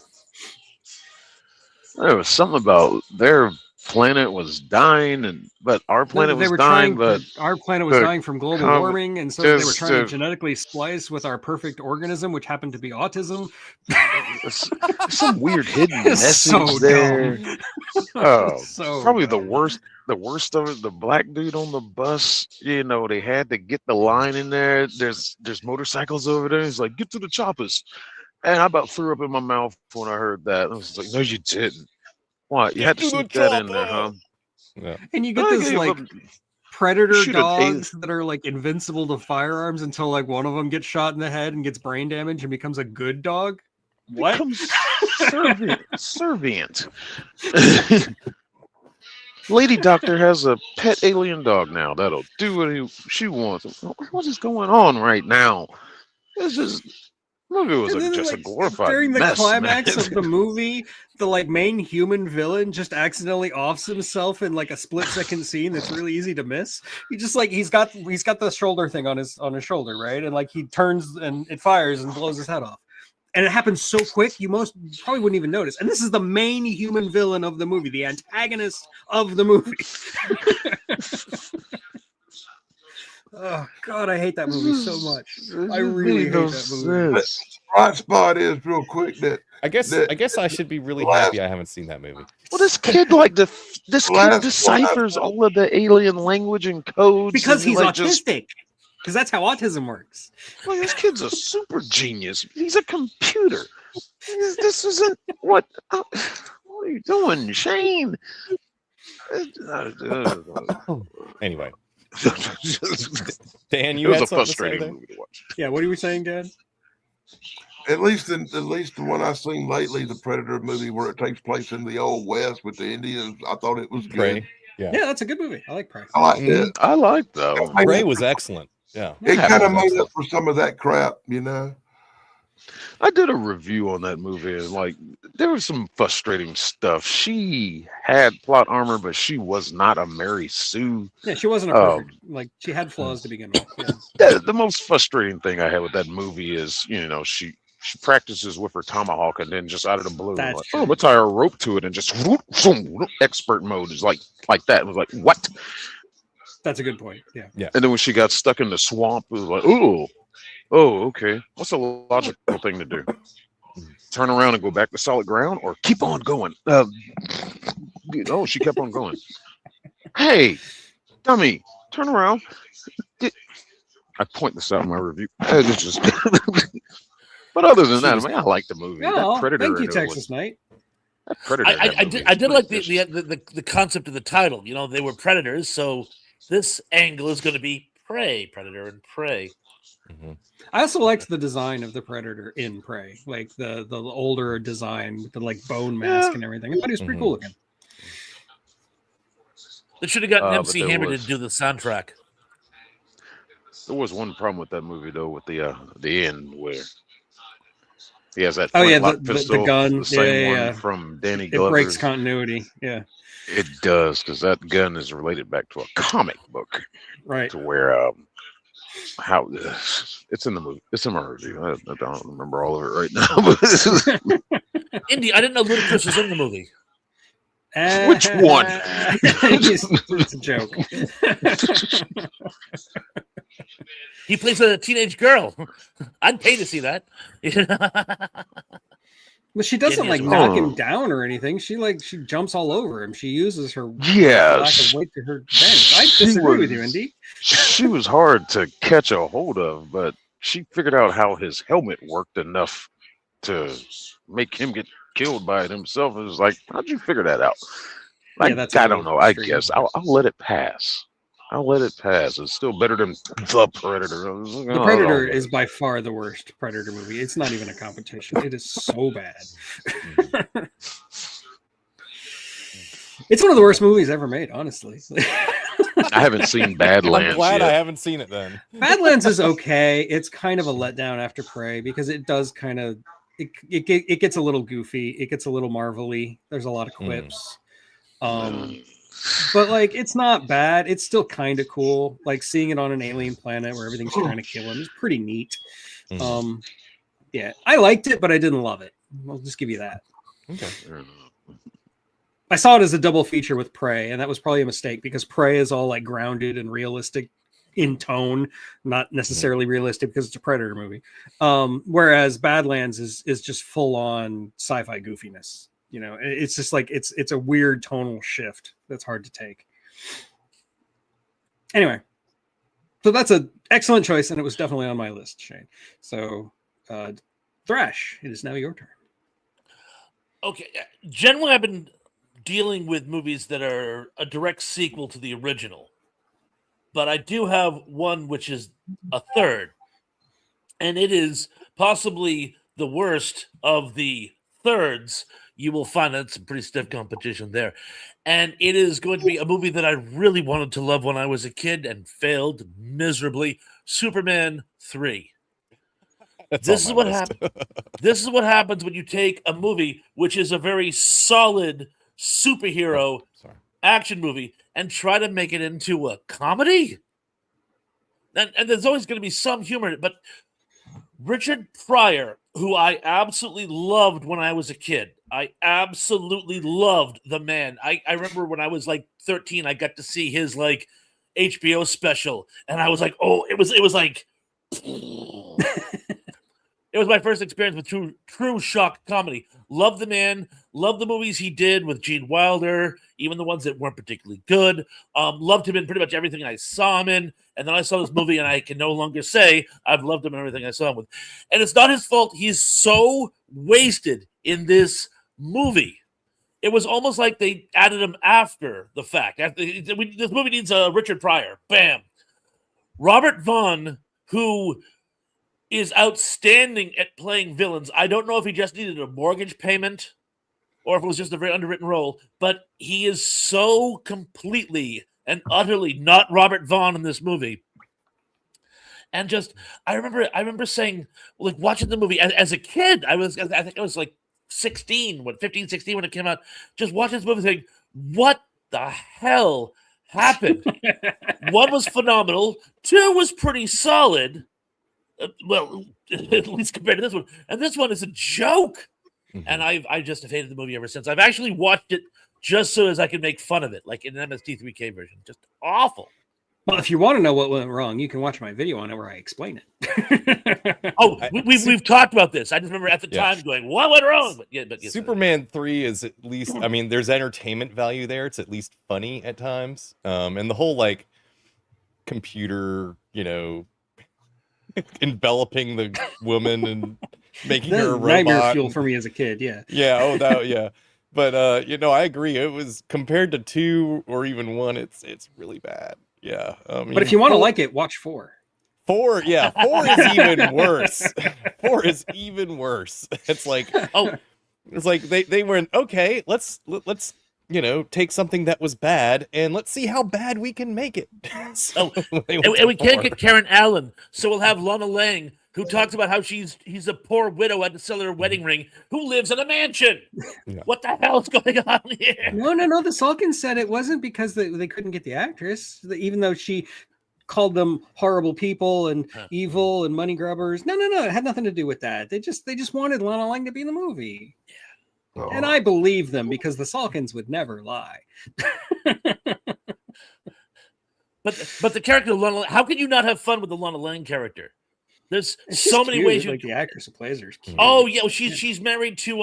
There was something about their planet was dying, but our planet was dying. But our planet was the dying from global warming, and so they were trying to genetically splice with our perfect organism, which happened to be autism. some weird hidden message So there. dumb. Oh, So probably dumb. the worst of it. The black dude on the bus. They had to get the line in there. There's motorcycles over there. He's like, get to the choppers. And I about threw up in my mouth when I heard that. I was like, no, you didn't. What? You had to sneak that in there, huh? Yeah. And you get I this gave like him- predator should have dogs that are like invincible to firearms until like one of them gets shot in the head and gets brain damage and becomes a good dog. What? Becomes servient. Lady Doctor has a pet alien dog now that'll do what she wants. What is going on right now? This is movie was And then, just a like, glorified during the mess, climax man. of the movie, the like main human villain just accidentally offs himself in like a split-second scene that's really easy to miss. He just like he's got the shoulder thing on his shoulder, right? And like he turns and it fires and blows his head off. And it happens so quick, you probably wouldn't even notice. And this is the main human villain of the movie, the antagonist of the movie. Oh God, I hate that movie so much. I really hate that movie. Bright spot is real quick that I guess I should be really happy I haven't seen that movie. Well, this kid this kid Last deciphers all of the alien language and codes Because and, he's like, just- autistic. Because that's how autism works. Well, this kid's a super genius. He's a computer. This isn't what. What are you doing, Shane? it Anyway, Dan, you was had a something to say frustrating there? movie to watch. Yeah, what are you saying, Dad? at least the one I've seen lately, the Predator movie where it takes place in the old West with the Indians, I thought it was good. Prey. Yeah. Yeah, that's a good movie. I like Prey. I like it. I like that one. Prey was excellent. Yeah. It Yeah, kind of it was made up for some of that crap, I did a review on that movie, and like there was some frustrating stuff. She had plot armor, but she was not a Mary Sue. Yeah, she wasn't a perfect. Like she had flaws to begin with. Yeah. The most frustrating thing I had with that movie is, she practices with her tomahawk, and then just out of the blue, That's like, true. oh, let's tie a rope to it, and just expert mode is like that. It was like, what? That's a good point. Yeah. And then when she got stuck in the swamp, it was like, oh, okay. What's a logical thing to do? Turn around and go back to solid ground, or keep on going? She kept on going. Hey, dummy, turn around. I point this out in my review. It's just But other than She that, was- I mean, I like the movie. That Oh, Predator. thank you, in it Texas was, Knight. that Predator. in that movie I is did like pretty vicious. the concept of the title. You know, they were predators, so this angle is going to be prey, predator, and prey. Mm-hmm. I also liked the design of the Predator in Prey, like the older design with the like bone mask and everything. I thought he was pretty cool looking. They should have gotten But MC there Hammer to was- do the soundtrack. There was one problem with that movie though, with the end where he has that Oh yeah, flintlock the pistol, gun. the same yeah. one from Danny It Glover's. breaks continuity. Yeah, It does, because that gun is related back to a comic book, right. to where how it's in the movie. It's in my review. I don't remember all of it right now. But Indy, I didn't know Ludacris was in the movie. Which one? It's a joke. He plays a teenage girl. I'd pay to see that. Well, she doesn't Yeah, like he has knock a- him down or anything. She jumps all over him. She uses her lack yes, of weight to her advantage. I She disagree with was- you, Indy. she was hard to catch a hold of, but she figured out how his helmet worked enough to make him get killed by it himself. It was like, how'd you figure that out? Yeah, that's a I little don't know. I extreme. guess I'll let it pass. I'll let it pass. It's still better than the Predator. The Predator is by far the worst Predator movie. It's not even a competition. It is so bad. It's one of the worst movies ever made, honestly. I haven't seen Badlands I'm glad yet. I haven't seen it then. Badlands is okay. It's kind of a letdown after Prey because it does kind of it gets a little goofy. It gets a little marvelly. There's a lot of quips. But like it's not bad. It's still kind of cool. Like seeing it on an alien planet where everything's trying to kill him is pretty neat. Yeah, I liked it, but I didn't love it. I'll just give you that. Okay. I saw it as a double feature with Prey, and that was probably a mistake because Prey is all like grounded and realistic in tone, not necessarily realistic because it's a Predator movie. Whereas Badlands is just full on sci-fi goofiness. You know, it's just like it's a weird tonal shift that's hard to take. Anyway, so that's an excellent choice, and it was definitely on my list, Shane. So, Thrash, it is now your turn. Okay, generally, I've been dealing with movies that are a direct sequel to the original, but I do have one which is a third, and it is possibly the worst of the thirds. You will find that it's a pretty stiff competition there, and it is going to be a movie that I really wanted to love when I was a kid and failed miserably. Superman 3. That's This on is my what list. happens. This is what happens when you take a movie which is a very solid superhero Sorry. action movie and try to make it into a comedy. And there's always going to be some humor in it, but Richard Pryor, who I absolutely loved when I was a kid, I absolutely loved the man. I remember when I was like 13, I got to see his like HBO special, and I was like, oh, it was like. It was my first experience with true shock comedy. Love the man. Love the movies he did with Gene Wilder, even the ones that weren't particularly good. Loved him in pretty much everything I saw him in. And then I saw this movie, and I can no longer say I've loved him in everything I saw him with. And it's not his fault. He's so wasted in this movie. It was almost like they added him after the fact. This movie needs a Richard Pryor. Bam. Robert Vaughn, who is outstanding at playing villains. I don't know if he just needed a mortgage payment or if it was just a very underwritten role, but he is so completely and utterly not Robert Vaughn in this movie. And just, I remember saying, like watching the movie as a kid, I think I was like 15, 16 when it came out, just watching this movie saying, what the hell happened? One was phenomenal. Two was pretty solid. Well, at least compared to this one. And this one is a joke. Mm-hmm. And I just have hated the movie ever since. I've actually watched it just so as I can make fun of it, like in an MST3K version. Just awful. Well, if you want to know what went wrong, you can watch my video on it where I explain it. Oh, we've talked about this. I just remember at the time going, what went wrong? But yes, Superman 3 is at least, I mean, there's entertainment value there. It's at least funny at times. And the whole like computer, enveloping the woman and making That's her a robot. nightmare fuel for me as a kid. Yeah. Yeah. Oh, that. Yeah. But I agree. It was compared to 2 or even 1. It's really bad. Yeah. I mean, But if you want to like it, watch 4. 4, yeah, 4 is even worse. 4 is even worse. It's like they went, okay, let's take something that was bad and let's see how bad we can make it. So and we can't get Karen Allen, so we'll have Lana Lang, who talks about how he's a poor widow had to sell her wedding ring, who lives in a mansion. Yeah. What the hell's going on here? No. The Salkins said it wasn't because they couldn't get the actress, even though she called them horrible people and evil and money grubbers. No. It had nothing to do with that. They just wanted Lana Lang to be in the movie. Yeah. And I believe them because the Salkins would never lie. But the character of Lana Lang, how can you not have fun with the Lana Lang character? There's so many cute. ways Like the actress who plays her is cute. Oh yeah, well, she's married to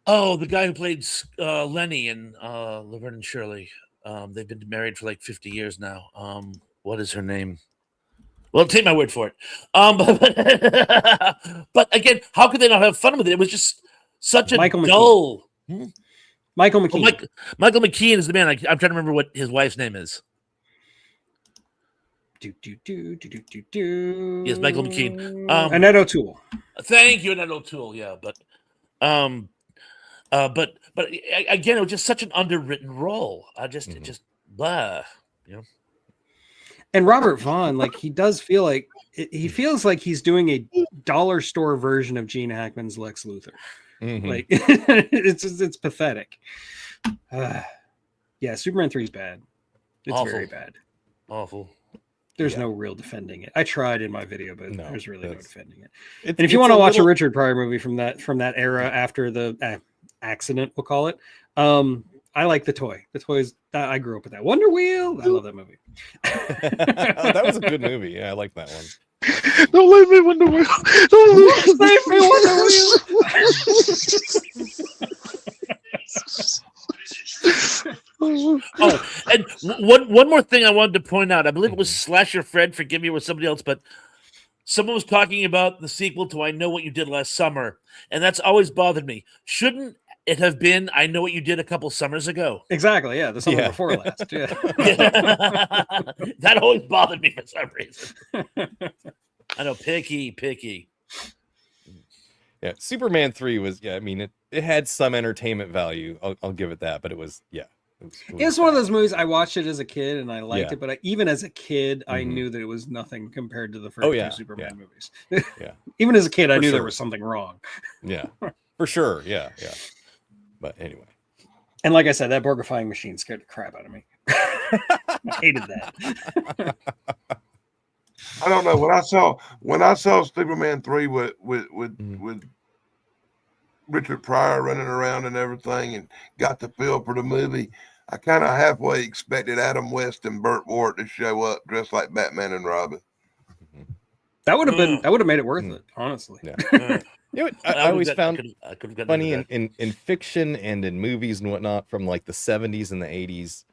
the guy who played Lenny in Laverne and Shirley. They've been married for like 50 years now. What is her name? Well, take my word for it. But again, how could they not have fun with it? It was just such a dull. Michael McKean. Michael McKean is the man. I'm trying to remember what his wife's name is. Yes, Michael McKean. Annette O'Toole. Thank you, Annette O'Toole. Yeah, but again, it was just such an underwritten role. It just blah, And Robert Vaughn, like he does feel like he feels like he's doing a dollar store version of Gene Hackman's Lex Luthor. Mm-hmm. Like it's pathetic. Yeah, Superman 3 is bad. It's awful. Very bad. Awful. There's no real defending it. I tried in my video, but there's really no defending it. And if you want to watch a Richard Pryor movie from that era after the accident, we'll call it. I like The Toy. The Toy's I grew up with that. Wonder Wheel. I love that movie. That was a good movie. Yeah, I like that one. Don't leave me Wonder Wheel. Don't leave me Wonder Wheel. And one more thing I wanted to point out. I believe it was Slasher Fred. Forgive me, it was somebody else, but someone was talking about the sequel to I Know What You Did Last Summer, and that's always bothered me. Shouldn't it have been I Know What You Did a couple summers ago? Exactly, yeah. The summer before last. Yeah. That always bothered me for some reason. I know, picky. Yeah, Superman 3 was, I mean, it had some entertainment value. I'll give it that, but it was, It's one of those movies I watched it as a kid and I liked it, but even as a kid, I knew that it was nothing compared to the first two Superman movies. Yeah. Even as a kid, I knew there was something wrong. Yeah, for sure. Yeah. But anyway. And like I said, that burgerifying machine scared the crap out of me. I hated that. I don't know. When I saw Superman 3 with Richard Pryor running around and everything and got the feel for the movie, I kind of halfway expected Adam West and Burt Ward to show up dressed like Batman and Robin. That would have made it worth it, honestly. Yeah. I always found funny in fiction and in movies and whatnot from like the 70s and the 80s.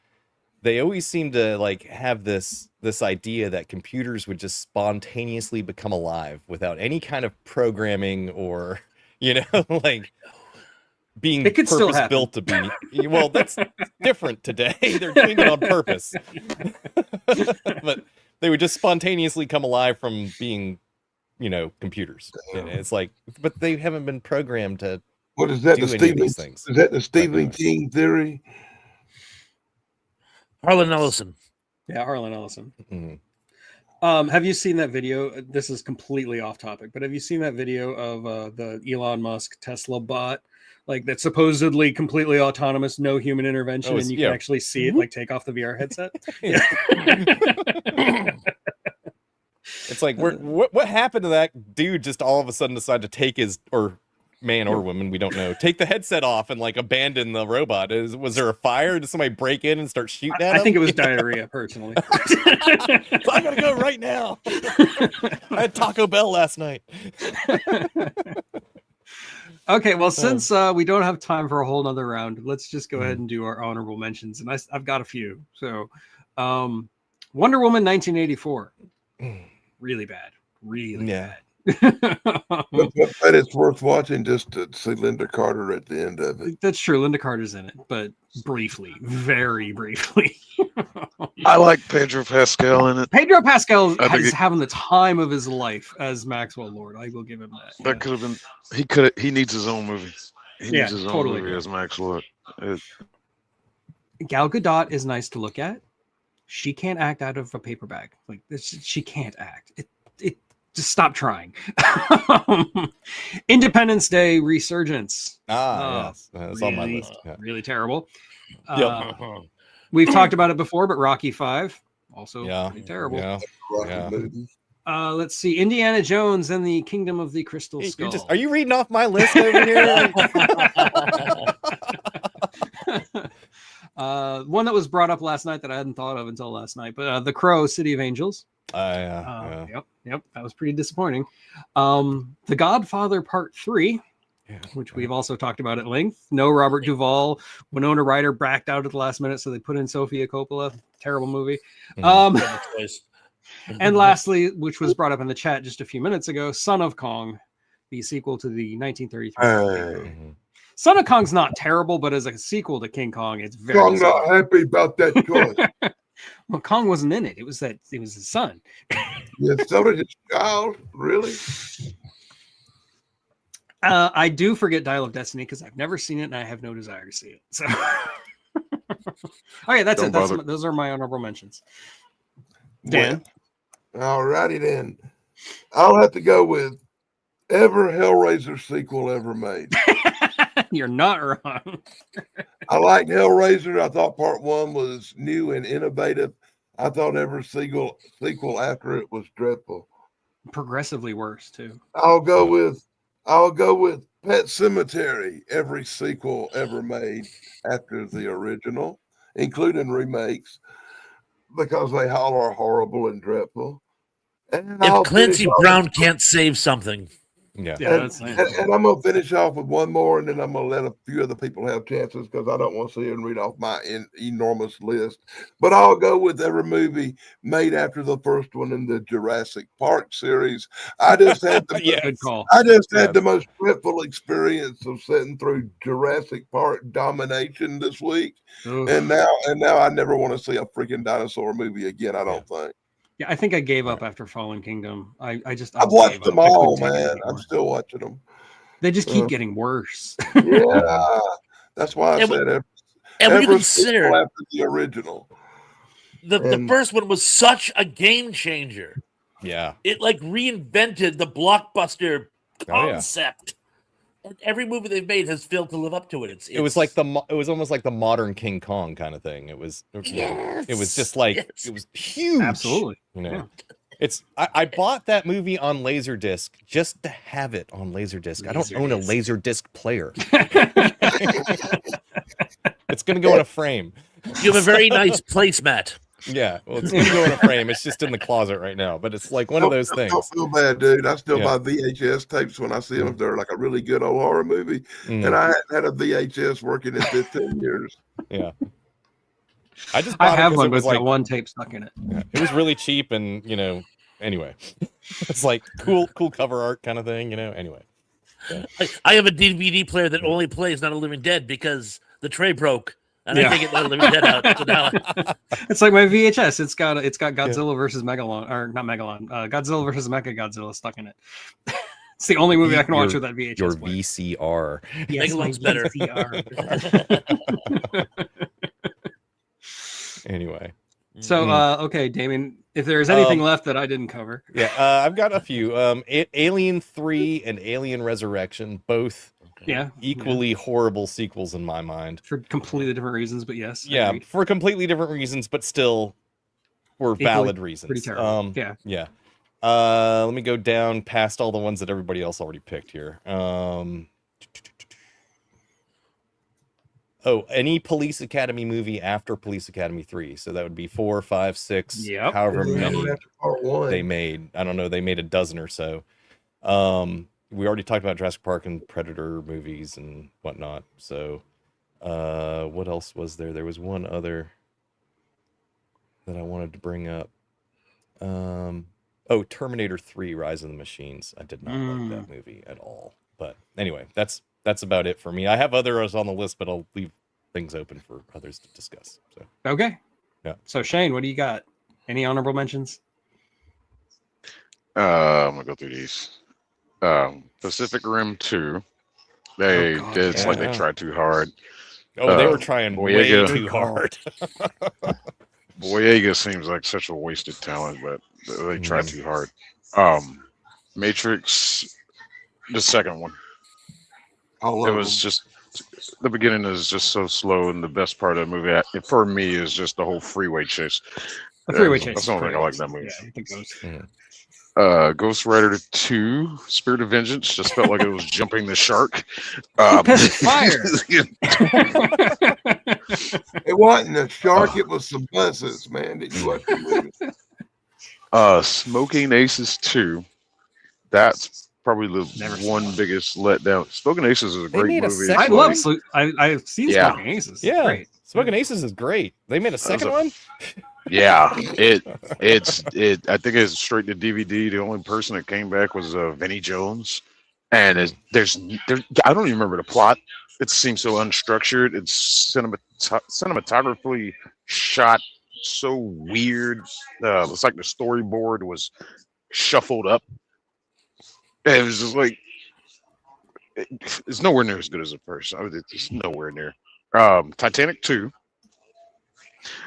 They always seem to like have this idea that computers would just spontaneously become alive without any kind of programming or, like being purpose built to be. Well, that's different today. They're doing it on purpose. But they would just spontaneously come alive from being, computers. And it's like, but they haven't been programmed to. What is that? Do any of these things. Is that the Stephen King theory? Harlan Ellison. Yeah, Harlan Ellison. Mm-hmm. Have you seen that video? This is completely off topic, but have you seen that video of the Elon Musk Tesla bot, like that's supposedly completely autonomous, no human intervention, and you can actually see it like take off the VR headset? It's like what happened to that dude? Just all of a sudden decide to take his man or woman, we don't know, take the headset off and like abandon the robot. Was there a fire? Did somebody break in and start shooting at him? I think it was diarrhea, personally. So I gotta go right now. I had Taco Bell last night. Okay, well, since we don't have time for a whole nother round, let's just go ahead and do our honorable mentions. And I've got a few. So Wonder Woman 1984. Really bad. Really bad. But it's worth watching just to see Linda Carter at the end of it. That's true. Linda Carter's in it, but briefly, very briefly. I like Pedro Pascal in it. Pedro Pascal I think is having the time of his life as Maxwell Lord. I will give him that. That could have been. He needs his own movie. He needs his own movie as Max Lord. Gal Gadot is nice to look at. She can't act out of a paper bag. Like this, she can't act. It just stop trying. Independence Day Resurgence. Yes, that's on my list. Yeah. Really terrible. Yep. We've talked about it before, but Rocky 5 also pretty terrible. Yeah. Let's see, Indiana Jones and the Kingdom of the Crystal Skull. Are you reading off my list over here? One that was brought up last night that I hadn't thought of until last night, but The Crow, City of Angels. Yep, that was pretty disappointing. The Godfather Part 3, which we've also talked about at length. No Robert Duvall. Winona Ryder backed out at the last minute, so they put in Sofia Coppola. Terrible movie. And lastly, which was brought up in the chat just a few minutes ago, Son of Kong, the sequel to the 1933. Son of Kong's not terrible, but as a sequel to King Kong, it's very. I'm not happy about that choice. Well, Kong wasn't in it. It was his son. Yeah, so did his child. Really? I do forget Dial of Destiny because I've never seen it and I have no desire to see it. So, okay, that's it. Those are my honorable mentions. Dan. All righty then. I'll have to go with every Hellraiser sequel ever made. You're not wrong. I liked Hellraiser. I thought part 1 was new and innovative. I thought every sequel after it was dreadful. Progressively worse too. I'll go with Pet Sematary, every sequel ever made after the original, including remakes, because they all are horrible and dreadful. And if Clancy Brown can't save something. And I'm going to finish off with one more, and then I'm going to let a few other people have chances because I don't want to sit and read off my enormous list. But I'll go with every movie made after the first one in the Jurassic Park series. I just had the the most dreadful experience of sitting through Jurassic Park domination this week, and now I never want to see a freaking dinosaur movie again. I don't think. Yeah, I think I gave up after Fallen Kingdom. I've watched them all, man. I'm still watching them. They just keep getting worse. Yeah, that's why I said when you consider after the original, the first one was such a game changer. Yeah, it like reinvented the blockbuster concept. And every movie they've made has failed to live up to it. It was almost like the modern King Kong kind of thing. It was just like it was huge. Absolutely. You know, I bought that movie on Laserdisc just to have it on Laserdisc. I don't own a Laserdisc player. It's gonna go in a frame. You have a very nice placemat. Yeah, well, it's gonna go in a frame. It's just in the closet right now, but it's like one of those things. I don't feel bad, dude. I still buy VHS tapes when I see them if they're like a really good old horror movie, and I hadn't had a VHS working in 15 years. Yeah, I have one with like one tape stuck in it. Yeah, it was really cheap, and anyway, it's like cool cover art kind of thing, Anyway, I have a DVD player that only plays Not a Living Dead because the tray broke. And I think Not a Living Dead out. So now it's like my VHS. It's got Godzilla versus Megalon, or not Megalon. Godzilla versus Mechagodzilla stuck in it. It's the only movie I can watch with that VHS. Your player. VCR. Yes, Megalon's better. Anyway. So okay, Damien, if there's anything left that I didn't cover. Yeah, I've got a few. Alien 3 and Alien Resurrection, both equally horrible sequels in my mind. For completely different reasons, but yes. Yeah, for completely different reasons, but still for valid reasons. Pretty terrible. Yeah. Let me go down past all the ones that everybody else already picked here. Any Police Academy movie after Police Academy 3. So that would be 4, 5, 6, however many they made. I don't know. They made a dozen or so. We already talked about Jurassic Park and Predator movies and whatnot. So what else was there? There was one other that I wanted to bring up. Oh, Terminator 3: Rise of the Machines. I did not like that movie at all. But anyway, that's about it for me. I have others on the list, but I'll leave things open for others to discuss. So Okay. Yeah. So Shane, what do you got? Any honorable mentions? I'm gonna go through these. Pacific Rim 2. It's like they tried too hard. Oh, they were trying way too hard. Boyega seems like such a wasted talent, but they tried too hard. Matrix, the second one. It was just the beginning is just so slow, and the best part of the movie for me is just the whole freeway chase. The freeway chase. That's the only thing I like that movie. Yeah, I think Ghost Rider 2, Spirit of Vengeance, just felt like it was jumping the shark. Fire. It wasn't a shark, it was some buses, man. Did you watch the movie? Smoking Aces 2. That's probably the one biggest letdown. Smoking Aces is a great movie. I love I've seen Smoking Aces. Yeah, great. Smoking Aces is great. They made a second one. Yeah, it's I think it's straight to DVD. The only person that came back was Vinnie Jones, and I don't even remember the plot. It seems so unstructured. It's cinematographically shot so weird. It's like the storyboard was shuffled up. And it was just like it's nowhere near as good as the first. It's nowhere near. Titanic 2.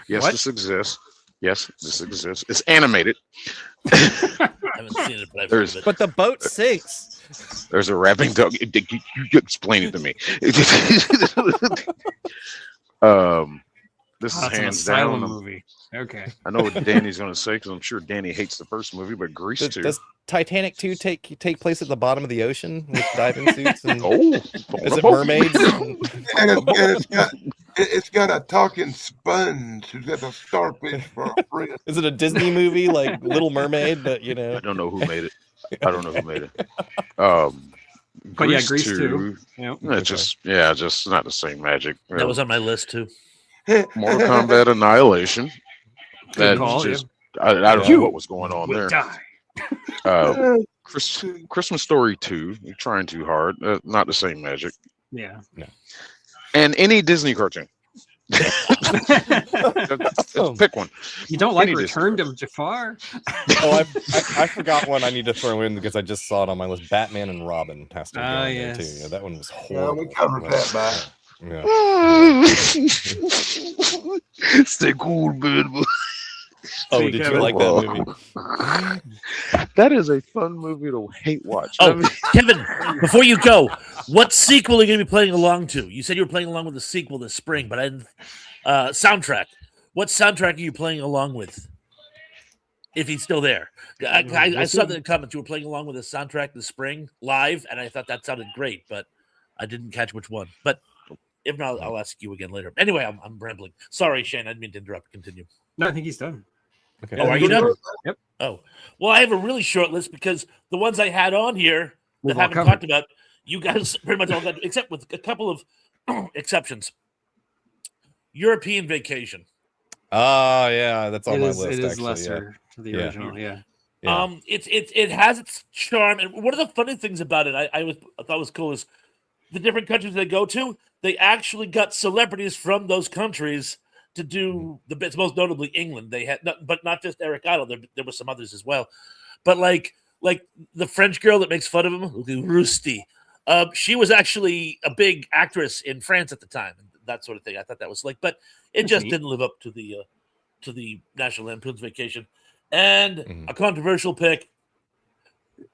Yes, this exists. Yes, this exists. It's animated. I haven't seen it, but I've heard of it. But the boat sinks. There's a rapping dog. You explain it to me. This is hands down movie. Okay. I know what Danny's going to say because I'm sure Danny hates the first movie, but Grease 2. Does Titanic 2 take place at the bottom of the ocean with diving suits? And is it mermaids? And it's got a talking sponge who's got a starfish for a friend. Is it a Disney movie like Little Mermaid? But I don't know who made it. But yeah, Grease 2. Yep. It's just not the same magic. That was on my list too. Mortal Kombat Annihilation. Good call, I don't know what was going on there. Die. Christmas Story 2. You're trying too hard. Not the same magic. Yeah. No. And any Disney cartoon. Pick one. You don't like Return to Jafar? Oh, I forgot one I need to throw in because I just saw it on my list. Batman and Robin has to go in there too. Yeah, that one was horrible. Yeah, we covered that back. Yeah. Stay cool, man. Oh, did you like that movie? That is a fun movie to hate watch. Oh, Kevin, before you go, what sequel are you going to be playing along to? You said you were playing along with the sequel this spring, but I didn't. What soundtrack are you playing along with? If he's still there. I saw the comments. You were playing along with the soundtrack this spring live, and I thought that sounded great, but I didn't catch which one. But if not, I'll ask you again later. Anyway, I'm rambling. Sorry, Shane. I didn't mean to interrupt. Continue. No, I think he's done. Okay. Oh, are you done? Yep. Oh, well, I have a really short list because the ones I had on here that We've all haven't covered. talked about, you guys pretty much all got, except with a couple of exceptions. European Vacation. Oh, yeah, that's on my list. It is actually, lesser to the original. Yeah. It has its charm, and one of the funny things about it, I thought was cool is the different countries they go to. They actually got celebrities from those countries to do the bits, most notably England. They had, but not just Eric Idle. There were some others as well. But like the French girl that makes fun of him, Rusty. She was actually a big actress in France at the time, that sort of thing. I thought that was slick, but it just didn't live up to the National Lampoon's Vacation. And a controversial pick: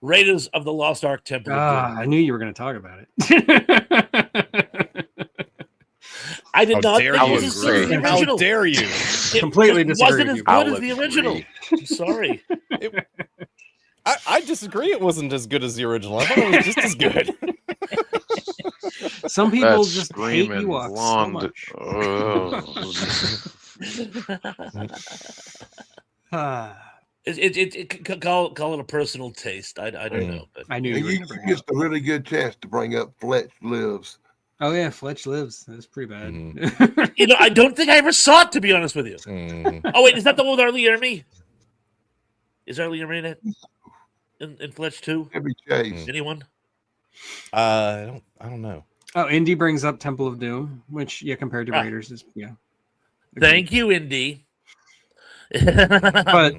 Raiders of the Lost Ark: Temple of Doom. I knew you were going to talk about it. I did not think it was as good as the How original. dare you? It Completely disagree wasn't with as you. good as the original. I'm sorry. I disagree. It wasn't as good as the original. I thought it was just as good. Some people That's just hate screaming Ewoks so much. Call it a personal taste. I don't know. But I knew And you were you going to bring missed a really good chance to bring up Fletch Lives. Oh yeah, Fletch Lives. That's pretty bad. I don't think I ever saw it, to be honest with you. Oh wait, is that the one with R. Lee Ermey? Is Arlene Arena in Fletch too? Chevy Chase. Anyone? I don't know. Oh, Indy brings up Temple of Doom, which compared to Raiders is Thank you, Indy. But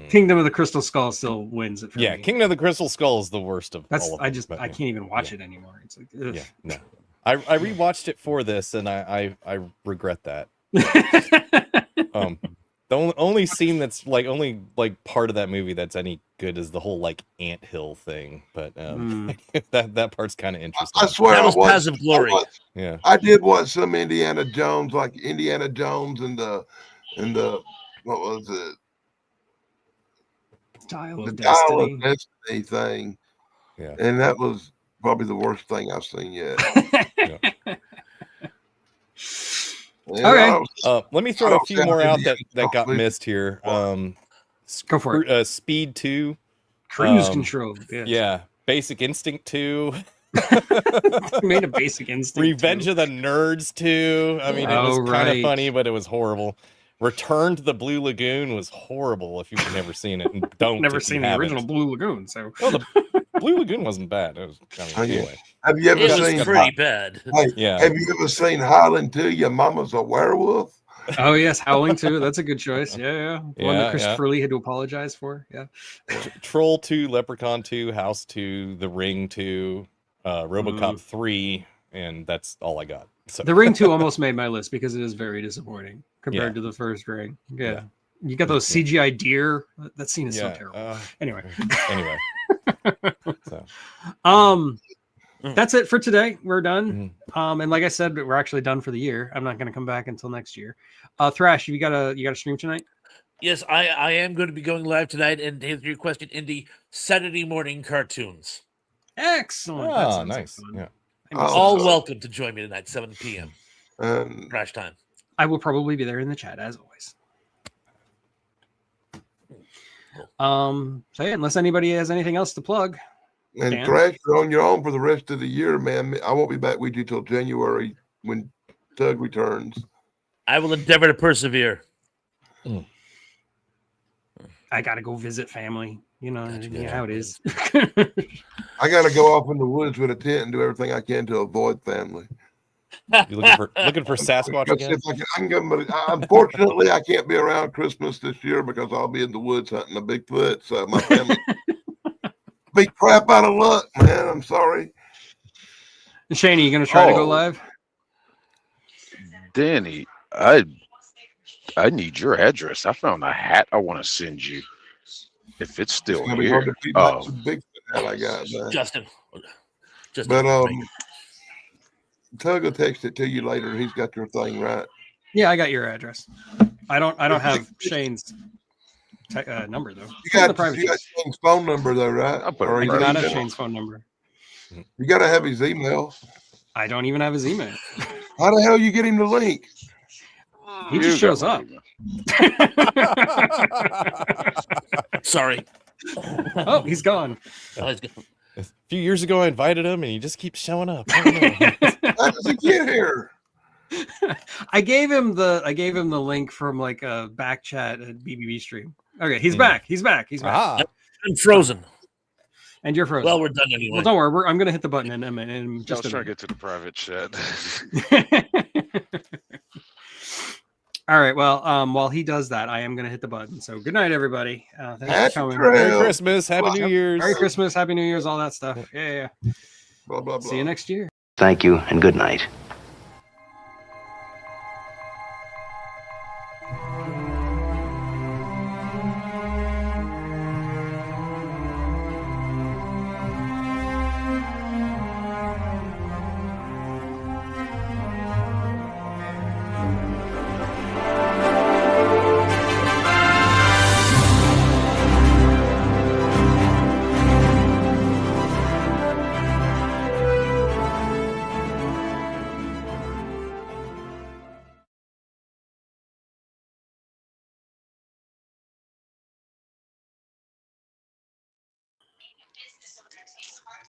Kingdom of the Crystal Skull still wins it for me. Kingdom of the Crystal Skull is the worst of all of them. I can't even watch it anymore. It's like, ugh. No. I rewatched it for this, and I regret that. The only scene that's only part of that movie that's any good is the whole anthill thing, but that part's kind of interesting. I swear that was Paths of Glory. I did watch some Indiana Jones, like Indiana Jones and the what was it? Dial The of Dial Destiny. of Destiny thing. Yeah. And that was probably the worst thing I've seen yet. Okay. Let me throw a few more out that got missed here. Go for it. Speed 2. Cruise Control. Yes. Yeah. Basic Instinct 2. Made a Basic Instinct. Revenge of the Nerds 2. I mean, it was kind of funny, but it was horrible. Return to the Blue Lagoon was horrible if you've never seen it. And don't never seen the original Blue Lagoon, so the Blue Lagoon wasn't bad. It was anyway. Have you ever seen pretty bad? Have you ever seen Howling 2? Your mama's a werewolf. Oh yes, Howling 2. That's a good choice. Yeah. One that Christopher Lee had to apologize for. Yeah. Troll 2, Leprechaun 2, House 2, The Ring 2, RoboCop 3, and that's all I got. So. The Ring 2 almost made my list because it is very disappointing compared to the first Ring. Yeah. You got those CGI deer. That scene is so terrible. Anyway. So. That's it for today. We're done. And like I said, we're actually done for the year. I'm not going to come back until next year. Thrash, you got a stream tonight? Yes, I am going to be going live tonight. And to answer your question, Indy, Saturday morning cartoons. Excellent. Oh, nice. Yeah. All welcome to join me tonight, 7 p.m. Crash time. I will probably be there in the chat as always. So unless anybody has anything else to plug. And Dan? Thrash, you're on your own for the rest of the year, man. I won't be back with you till January when Tug returns. I will endeavor to persevere. I gotta go visit family. You know how it is. I gotta go off in the woods with a tent and do everything I can to avoid family. You looking for Sasquatch again? Unfortunately, I can't be around Christmas this year because I'll be in the woods hunting a Bigfoot. So my family be crap out of luck, man. I'm sorry. Shane, are you gonna try to go live? Danny, I need your address. I found a hat I want to send you. If it's still here. Big hat I got, man. Justin. But Tug will text it to you later. He's got your thing right. Yeah, I got your address. I don't have Shane's number though. You got Shane's phone number though, right? I do not have Shane's phone number. You got to have his email. I don't even have his email. How the hell you get him the link? He just shows up. Sorry. Oh, he's gone. Oh, he's gone. A few years ago, I invited him, and he just keeps showing up. How does he get here? I gave him the link from like a back chat at BBB stream. Okay, he's back. He's back. I'm frozen. And you're frozen. Well, we're done anyway. Well, don't worry. I'm gonna hit the button and just try to get to the private chat. All right. Well, while he does that, I am going to hit the button. So good night, everybody. Thanks for coming. Merry Christmas. Happy New Year's. Merry Christmas. Happy New Year's. All that stuff. Yeah. Blah, blah, blah. See you next year. Thank you and good night.